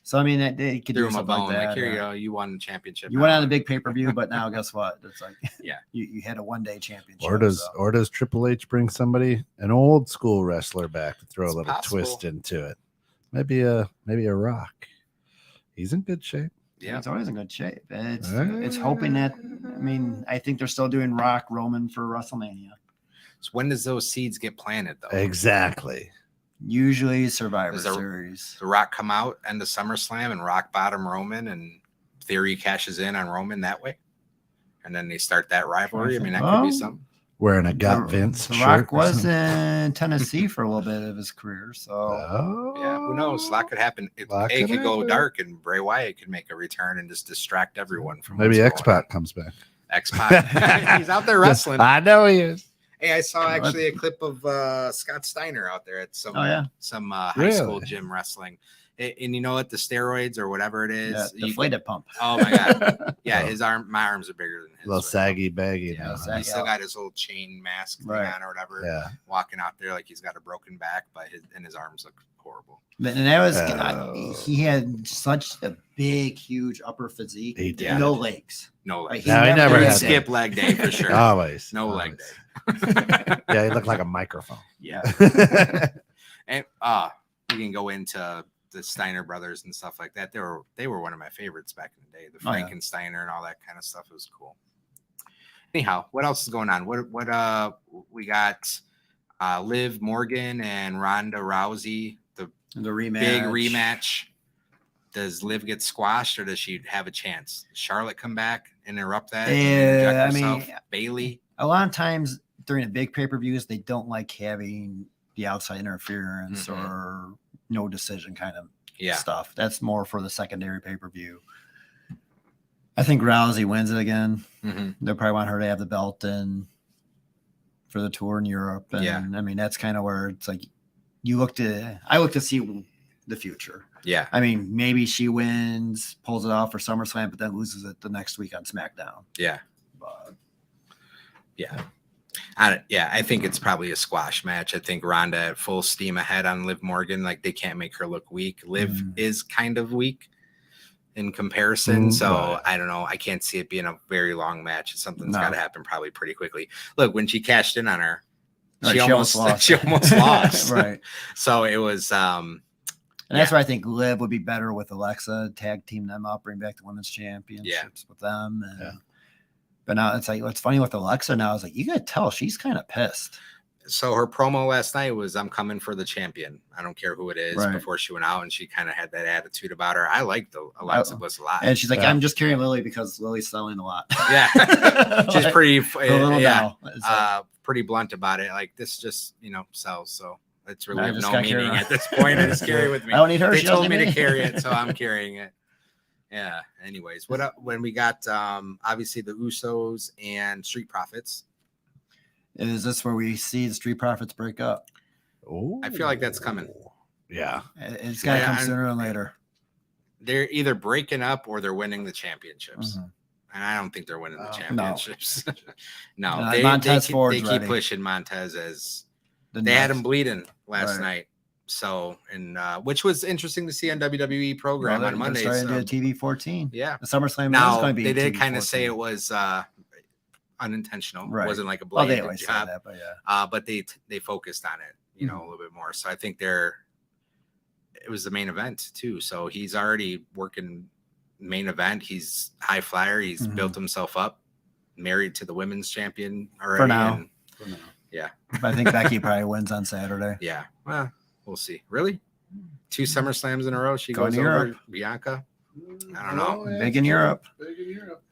So I mean, they could Threw do him a something bone. like that. Here you go. You won the championship. You went on the big pay-per-view, but now guess what? It's like Yeah. you had a one-day championship. Or does Triple H bring somebody, an old school wrestler, back to throw It's a little possible. twist into it? Maybe a Rock. He's in good shape. Yeah. It's always in good shape. It's hoping that. I mean, I think they're still doing Rock Roman for WrestleMania. So when does those seeds get planted though? Exactly. Usually Survivor Does the- Series. The Rock come out end of SummerSlam and rock bottom Roman and Theory cashes in on Roman that way, and then they start that rivalry. I mean, that could be something. Wearing a Got Vince The shirt Rock or was something. in Tennessee for a little bit of his career, so Oh, Yeah, who knows? A lot could happen. It Lot could could go happen. dark, and Bray Wyatt could make a return and just distract everyone from Maybe what's X going on. Pac comes back. X-Pac. He's out there wrestling. I know he is. Hey, I saw actually a clip of Scott Steiner out there at some high school Really? gym wrestling. And you know what? The steroids or whatever it is. deflated pump. Oh my god! Yeah, Oh. my arms are bigger than his. A little right saggy baggy. now. now. Yeah, saggy. he's still got his little chain mask thing Right. on or whatever. Yeah. Walking out there like he's got a broken back, but his arms look horrible. And that was Oh. he had such a big, huge upper physique. He did. No legs. No leg. Like, No, he never He had skip leg day for sure. Always. No always. leg day. Yeah, he looked like a microphone. Yeah. And we can go into the Steiner brothers and stuff like that. They were one of my favorites back in the day. The Oh, yeah. Frankensteiner and all that kind of stuff. It was cool. Anyhow, what else is going on? What we got? Liv Morgan and Ronda Rousey, the rematch. big rematch. Does Liv get squashed or does she have a chance? Does Charlotte come back, interrupt that? and Yeah, interject I mean, herself? Bailey. A lot of times during the big pay-per-views, they don't like having the outside interference Mhm. or no decision kind of Yeah. stuff. That's more for the secondary pay-per-view. I think Rousey wins it again. Mm-hmm. They'll probably want her to have the belt in for the tour in Europe. And Yeah. I mean, that's kind of where it's like I look to see the future. Yeah. I mean, maybe she wins, pulls it off for SummerSlam, but then loses it the next week on SmackDown. Yeah. But Yeah. I think it's probably a squash match. I think Ronda at full steam ahead on Liv Morgan. Like they can't make her look weak. Liv is kind of weak in comparison. So right. I don't know. I can't see it being a very long match. Something's No. got to happen probably pretty quickly. Look, when she cashed in on her, Right, she almost lost. She almost lost. right. So it was And that's why I think Liv would be better with Alexa, tag team them up, bring back the women's championships with them. And, Yeah. But now it's like, what's funny with Alexa now is like, you could tell she's kind of pissed. so her promo last night was I'm coming for the champion. I don't care who it is Right. before she went out and she kind of had that attitude about her. I liked the Alexa Bliss a lot. And she's like, Yeah. I'm just carrying Lily because Lily's selling a lot. Yeah. She's pretty A little now. It's like, pretty blunt about it. Like this just, sells. So it's really I of just no got meaning carried at this point. I just carry it with me. I don't need her. They She told doesn't me need to carry it, so I'm carrying it. Yeah. Anyways, when we got obviously the Usos and Street Profits. Is this where we see the Street Profits break up? Oh, I feel like that's coming. Yeah. It's got to Yeah, come and- sooner or later. They're either breaking up or they're winning the championships. Mhm. And I don't think they're winning the No. championships. No, No, they Montez keep, Ford's they keep ready. pushing Montez as The they had next- him bleeding last Right. night. So, and which was interesting to see on WWE program Well, on Monday. They're starting so- to do TV 14. yeah. The SummerSlam is Now going to be they did TV kind of say 14. it was unintentional. Right. It wasn't like a Well, they blatant always say job. that, but yeah. But they focused on it, Mm-hmm. a little bit more. So I think it was the main event too. So he's already working main event. He's high flyer. He's Mhm. built himself up, married to the women's champion already. For now. and- yeah. But I think Becky probably wins on Saturday. yeah. Well, we'll see. Really? 2 SummerSlams in a row. She Going goes to over Europe. Bianca. I don't know. Big in Europe. Big in Europe.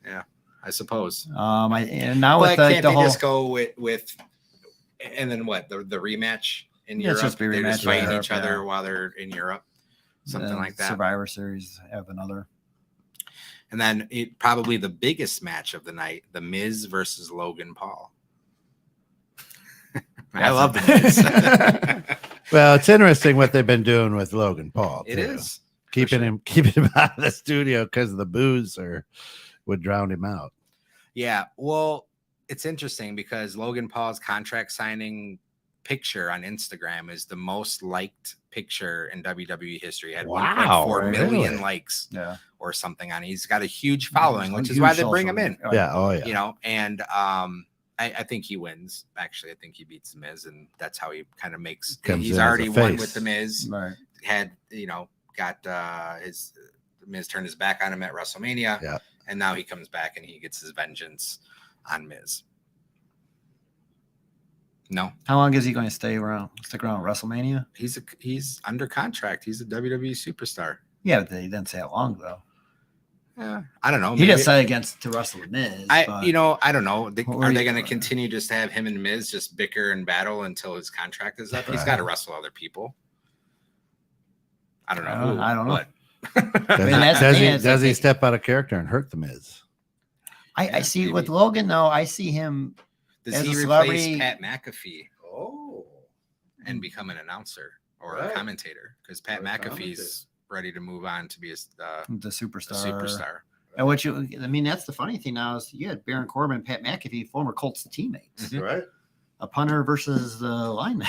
I suppose. And now But with can't the they whole just go with and then what the rematch in Yeah, it's Europe? just be They're rematch just in fighting Europe, each other yeah. while they're in Europe, something like that. Survivor Series have another. And then probably the biggest match of the night: The Miz versus Logan Paul. I love the Miz. Well, it's interesting what they've been doing with Logan Paul. It too. is keeping him out of the studio because the booze would drown him out. Yeah, well, it's interesting because Logan Paul's contract signing picture on Instagram is the most liked picture in WWE history. It had 1.4 million likes or something on it. He's got a huge following, which is why they bring him in. Yeah, you know, and I think he wins. Actually, I think he beats the Miz, and that's how he kind of makes. He's already won with the Miz. Right. Had got the Miz turned his back on him at WrestleMania. Yeah. And now he comes back and he gets his vengeance on Miz. No. How long is he going to stay around? Stick around at WrestleMania? He's under contract. He's a WWE superstar. Yeah, but they didn't say how long though. Yeah, I don't know. He didn't say to wrestle with Miz. I don't know. Are they going to continue just to have him and Miz just bicker and battle until his contract is up? Right. He's got to wrestle other people. I don't know. I don't know. What? Does he step out of character and hurt the Miz? I see maybe. With Logan though. I see him. Does he replace Pat McAfee? Oh, and become an announcer or a commentator? Because Pat McAfee's ready to move on to be the superstar. And that's the funny thing now is you had Baron Corbin and Pat McAfee, former Colts teammates, right? A punter versus the lineman.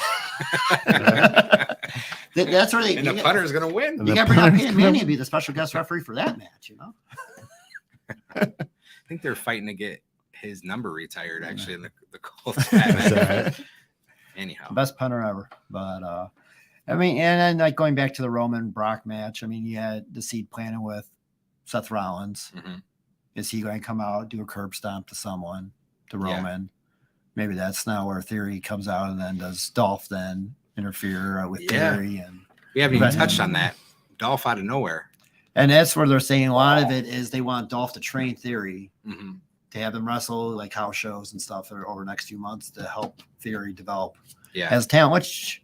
That's where the punter is going to win. You got to bring up Peyton Manning to be the special guest referee for that match. I think they're fighting to get his number retired. Actually, in the Colts match. Anyhow, best punter ever. But and then like going back to the Roman Brock match. You had the seed planted with Seth Rollins. Mm-hmm. Is he going to come out, do a curb stomp to someone, to Roman? Maybe that's now where Theory comes out, and then does Dolph then interfere with Theory? And we haven't even touched on that. Dolph out of nowhere. And that's where they're saying a lot of it is they want Dolph to train Theory to have him wrestle like house shows and stuff over the next few months to help Theory develop as talent, which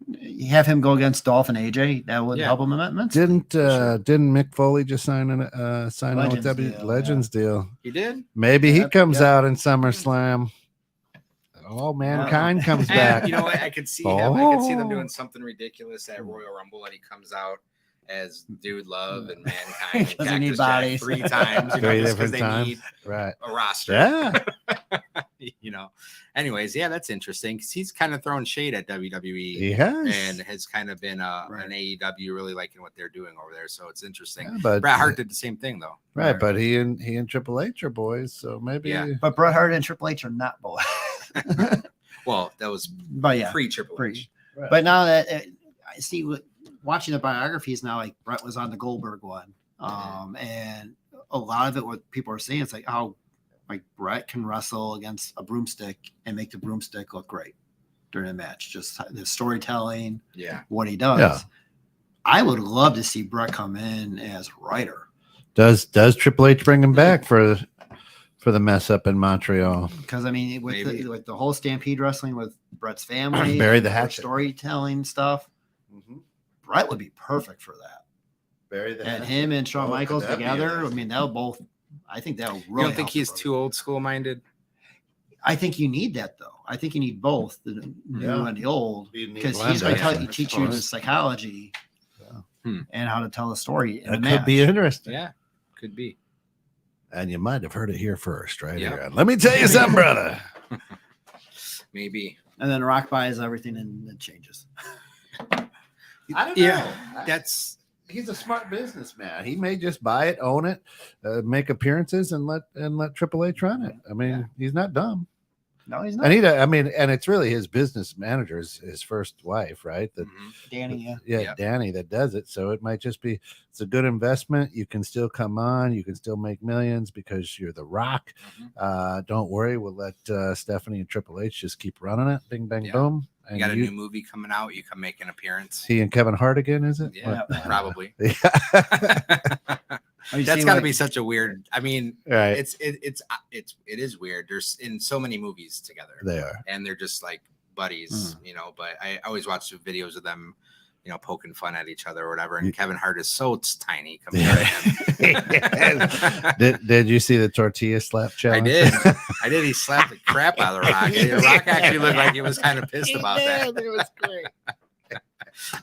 you have him go against Dolph and AJ. That would help him immensely. Didn't Mick Foley just sign on with Legends deal? He did. Maybe he comes out in SummerSlam. All mankind comes back. You know what? I could see him. I could see them doing something ridiculous at Royal Rumble, and he comes out as Dude Love and Mankind and Cactus Jack 3 times. 3 different they times. Need right. a roster. Yeah. Anyways, that's interesting because he's kind of throwing shade at WWE. He has. And has kind of been an AEW really liking what they're doing over there. So it's interesting. Yeah, but Bret Hart did the same thing though. Right, but he and Triple H are boys, so maybe. Yeah. But Bret Hart and Triple H are not boys. Well, that was pre-Triple H. Right. But now that I see watching the biographies now, like Bret was on the Goldberg one, and a lot of it, what people are saying, it's like how like Bret can wrestle against a broomstick and make the broomstick look great during a match. Just the storytelling, what he does. Yeah. I would love to see Bret come in as writer. Does Triple H bring him back for the mess up in Montreal? Because with the whole Stampede wrestling with Bret's family, bury the hatchet, storytelling stuff, Bret would be perfect for that. Bury the hatchet. Him and Shawn Michaels together. They'll both. I think that'll really. You don't think he's too old school minded? I think you need that though. I think you need both the new and the old, because he's going to teach you the psychology and how to tell a story. That could be interesting. Yeah, could be. And you might have heard it here first, right? Here. Let me tell you something, brother. Maybe. And then Rock buys everything and it changes. I don't know. He's a smart businessman. He may just buy it, own it, make appearances, and let Triple H run it. He's not dumb. No, he's not. And it's really his business manager, his first wife, right? Danny, Danny that does it. So it might just be, it's a good investment. You can still come on. You can still make millions because you're the Rock. Don't worry. We'll let Stephanie and Triple H just keep running it. Bing, bang, boom. And you got a new movie coming out. You can make an appearance. He and Kevin Hart again, is it? Yeah, probably. That's got to be such a weird. Right. It is weird. There's in so many movies together. They are, and they're just like buddies, But I always watch videos of them, poking fun at each other or whatever. And Kevin Hart is so tiny compared to him. Did you see the tortilla slap challenge? I did. I did. He slapped the crap out of the Rock. The Rock actually looked like he was kind of pissed about that. It was great.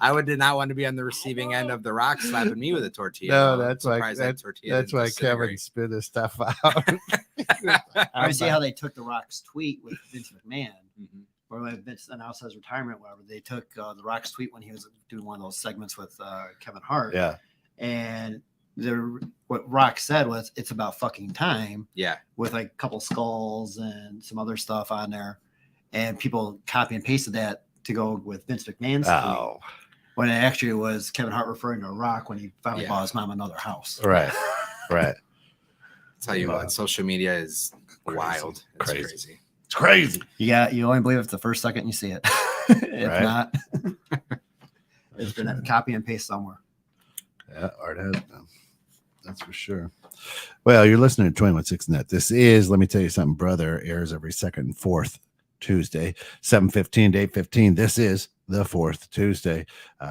I did not want to be on the receiving end of the Rock slapping me with a tortilla. No, though. that's why. Surprised that tortilla That's didn't why disintegrate. Kevin spit his stuff out. I see how they took the Rock's tweet with Vince McMahon, Mhm. or when Vince announced his retirement, whatever. They took the Rock's tweet when he was doing one of those segments with Kevin Hart, Yeah. and what Rock said was, "It's about fucking time," Yeah. with like a couple skulls and some other stuff on there, and people copy and pasted that to go with Vince McMahon's tweet. Oh, When it actually was Kevin Hart referring to Rock when he finally Yeah. bought his mom another house. right, right. Tell you what, social media is Crazy. wild. It's Crazy. crazy. It's crazy. You only believe it the first second you see it. If Right. not, it's been a copy and paste somewhere. Yeah, Art has them. That's for sure. Well, you're listening to 21.6 Net. This is, let me tell you something, brother, airs every second and fourth Tuesday, 7:15 to 8:15. This is the fourth Tuesday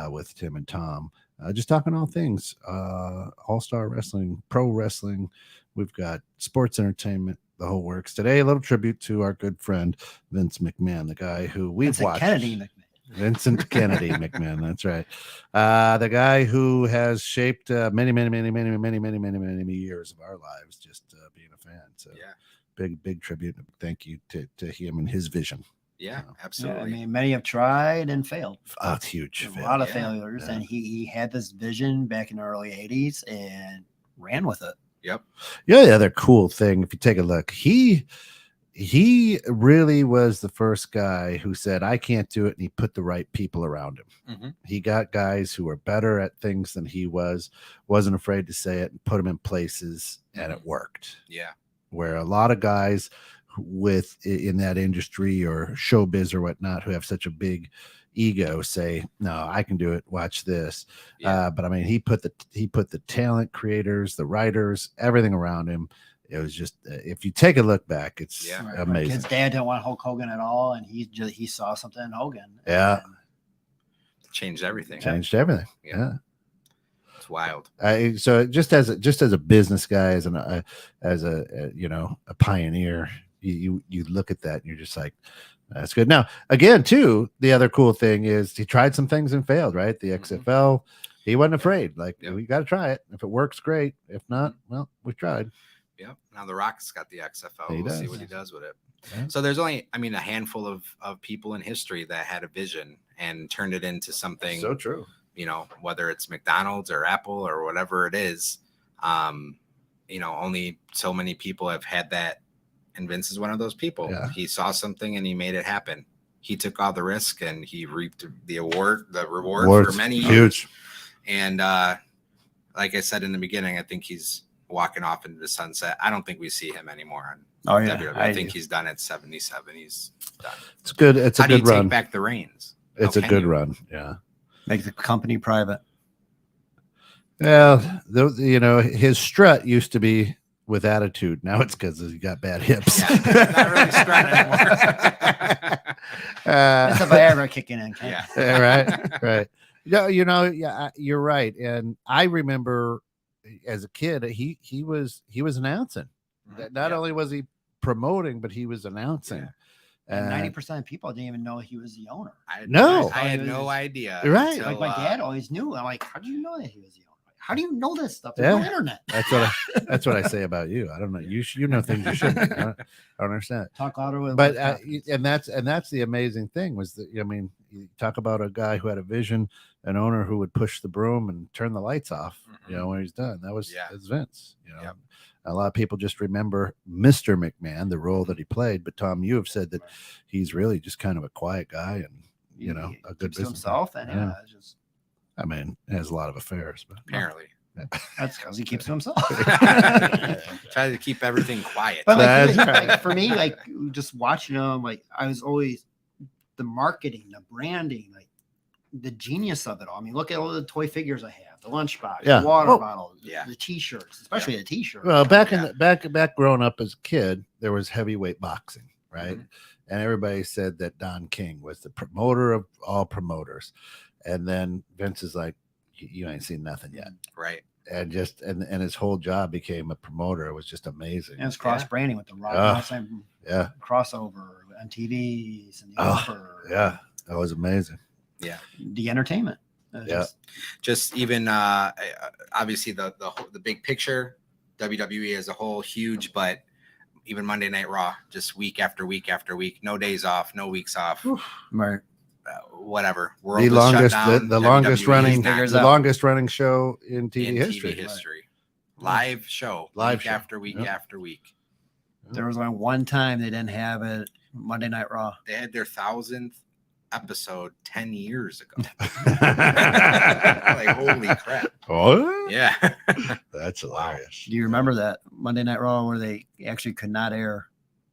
with Tim and Tom. Just talking all things all-star wrestling, pro wrestling. We've got sports entertainment, the whole works. Today, a little tribute to our good friend Vince McMahon, the guy who we've Vincent watched. Kennedy McMahon. Vincent Kennedy McMahon. That's right. The guy who has shaped many years of our lives, just being a fan. So Yeah. big tribute. Thank you to him and his vision. Yeah, Yeah, Yeah, absolutely. I mean, many have tried and failed. It's huge. A lot of Yeah. failures, Yeah. and he had this vision back in the early '80s and ran with it. Yep. Yeah, the other cool thing, if you take a look, he really was the first guy who said, I can't do it, and he put the right people around him. Mhm. He got guys who were better at things than he wasn't afraid to say it, and put them in places, and it worked. Yeah. Where a lot of guys in that industry or showbiz or whatnot who have such a big ego say, no, I can do it, watch this. Yeah. But I mean, he put the talent creators, the writers, everything around him. It was just, if you take a look back, it's Yeah. Right. amazing. His dad didn't want Hulk Hogan at all, and he saw something in Hogan. Yeah. and Changed everything. Changed everything. Yeah. Yeah. It's wild. So just as a business guy, as a pioneer, you look at that and you're just like, that's good. Now, again, too, the other cool thing is he tried some things and failed, right? The XFL, he wasn't afraid. Like, Yep. we got to try it. If it works, great. If not, well, we tried. Yep. Now the Rock's got the XFL. He We'll see does. what he does with it. Yeah. So there's only, a handful of people in history that had a vision and turned it into something, true. whether it's McDonald's or Apple or whatever it is. Only so many people have had that. And Vince is one of those people. Yeah. He saw something and he made it happen. He took all the risk and he reaped the reward for many years. Huge. And like I said in the beginning, I think he's walking off into the sunset. I don't think we see him anymore. Oh, yeah, WWE. I I think do. he's done at 77. He's done. It's good. It's a How do you good run. take back the reins? It's How a can good you? run. Yeah. make the company private. Well, his strut used to be with attitude. Now it's because he got bad hips. Yeah, not really strutting anymore. It's a Viagra kicking in. Ken. Yeah. Yeah, right. Yeah, you're right. And I remember as a kid, he was announcing. Not Yeah. only was he promoting, but he was announcing. Yeah. And And 90% of people didn't even know he was the owner. No. I had no idea. Right. until, Like my dad always knew. I'm like, how do you know that he was the owner? How do you know this stuff? There's Yeah. no internet. that's what I say about you. I don't know. You know things you shouldn't. I don't understand. Talk louder with. But with and that's the amazing thing was that, you talk about a guy who had a vision, an owner who would push the broom and turn the lights off, Mhm. when he's done. That's Vince. Yep. A lot of people just remember Mr. McMahon, the role that he played. But Tom, you have said that he's really just kind of a quiet guy and he a good keeps to businessman. himself, and Yeah. it's just I mean, he has a lot of affairs, but Apparently. that's because he keeps to himself. Try to keep everything quiet. But That's like for me, like just watching him, like I was always the marketing, the branding, like the genius of it all. I mean, look at all the toy figures I have, the lunchbox, Yeah. the water Well, bottle, yeah. the t-shirts, especially the t-shirt. Well, back Yeah. back growing up as a kid, there was heavyweight boxing, right? Mhm. And everybody said that Don King was the promoter of all promoters. And then Vince is like, you ain't seen nothing yet. Right. And just and his whole job became a promoter. It was just amazing. And it's cross branding with the Rock Oh, Mountain Yeah. crossover on TVs and the Oh, offer. Yeah. That was amazing. Yeah. The entertainment. Yeah. Just even obviously the big picture, WWE as a whole, huge, but even Monday Night Raw, just week after week after week, no days off, no weeks off, Right. whatever. World The is longest shut down, the WWE longest running figures the out. longest running show in TV in history. TV history. Live show, Live week show. after week Yep. after week. There was only one time they didn't have it. Monday Night Raw. They had their 1000th episode 10 years ago. Like, Like, holy crap. What? Yeah. That's hilarious. Do you remember that Monday Night Raw where they actually could not air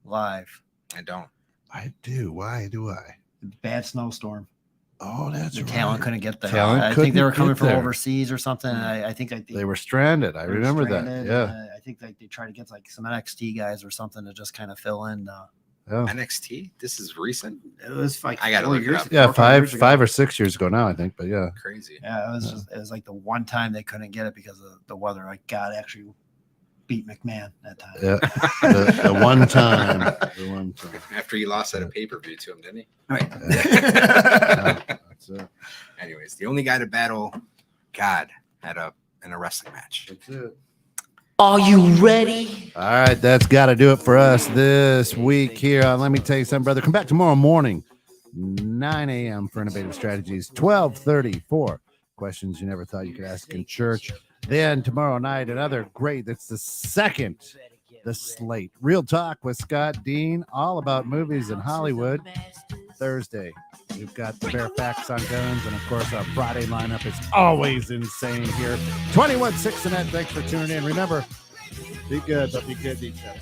live? I don't. I do. Why do I? Bad snowstorm. Oh, that's The right. talent couldn't get there. Talent I think they couldn't were coming get from there. overseas or something. I think like They were stranded. I they were remember that. stranded, Yeah. I think like they tried to get like some NXT guys or something to just kind of fill in. Yeah. NXT? This is recent? It was like I gotta 4 look it years up. ago, Yeah, 4 or 5 years ago. 5 or 6 years ago now, I think. But yeah. Crazy. Yeah, it was just it was like the one time they couldn't get it because of the weather. Like God actually beat McMahon that time. Yeah. The one time. The one time. After he lost at a pay-per-view to him, didn't he? Right. Yeah, that's it. Anyways, the only guy to battle God in a wrestling match. That's it. Are you ready? All right, that's got to do it for us this week here on Let Me Tell You Something, Brother. Come back tomorrow morning, 9 a.m. for Innovative Strategies, 12:30 for questions you never thought you could ask in church. Then tomorrow night, another great, that's the second, the slate. Real Talk with Scott Dean, all about movies in Hollywood. Thursday, we've got the bare facts on guns, and of course, our Friday lineup is always insane here. 21-6 and that. Thanks for tuning in. Remember, be good, but be good to each other.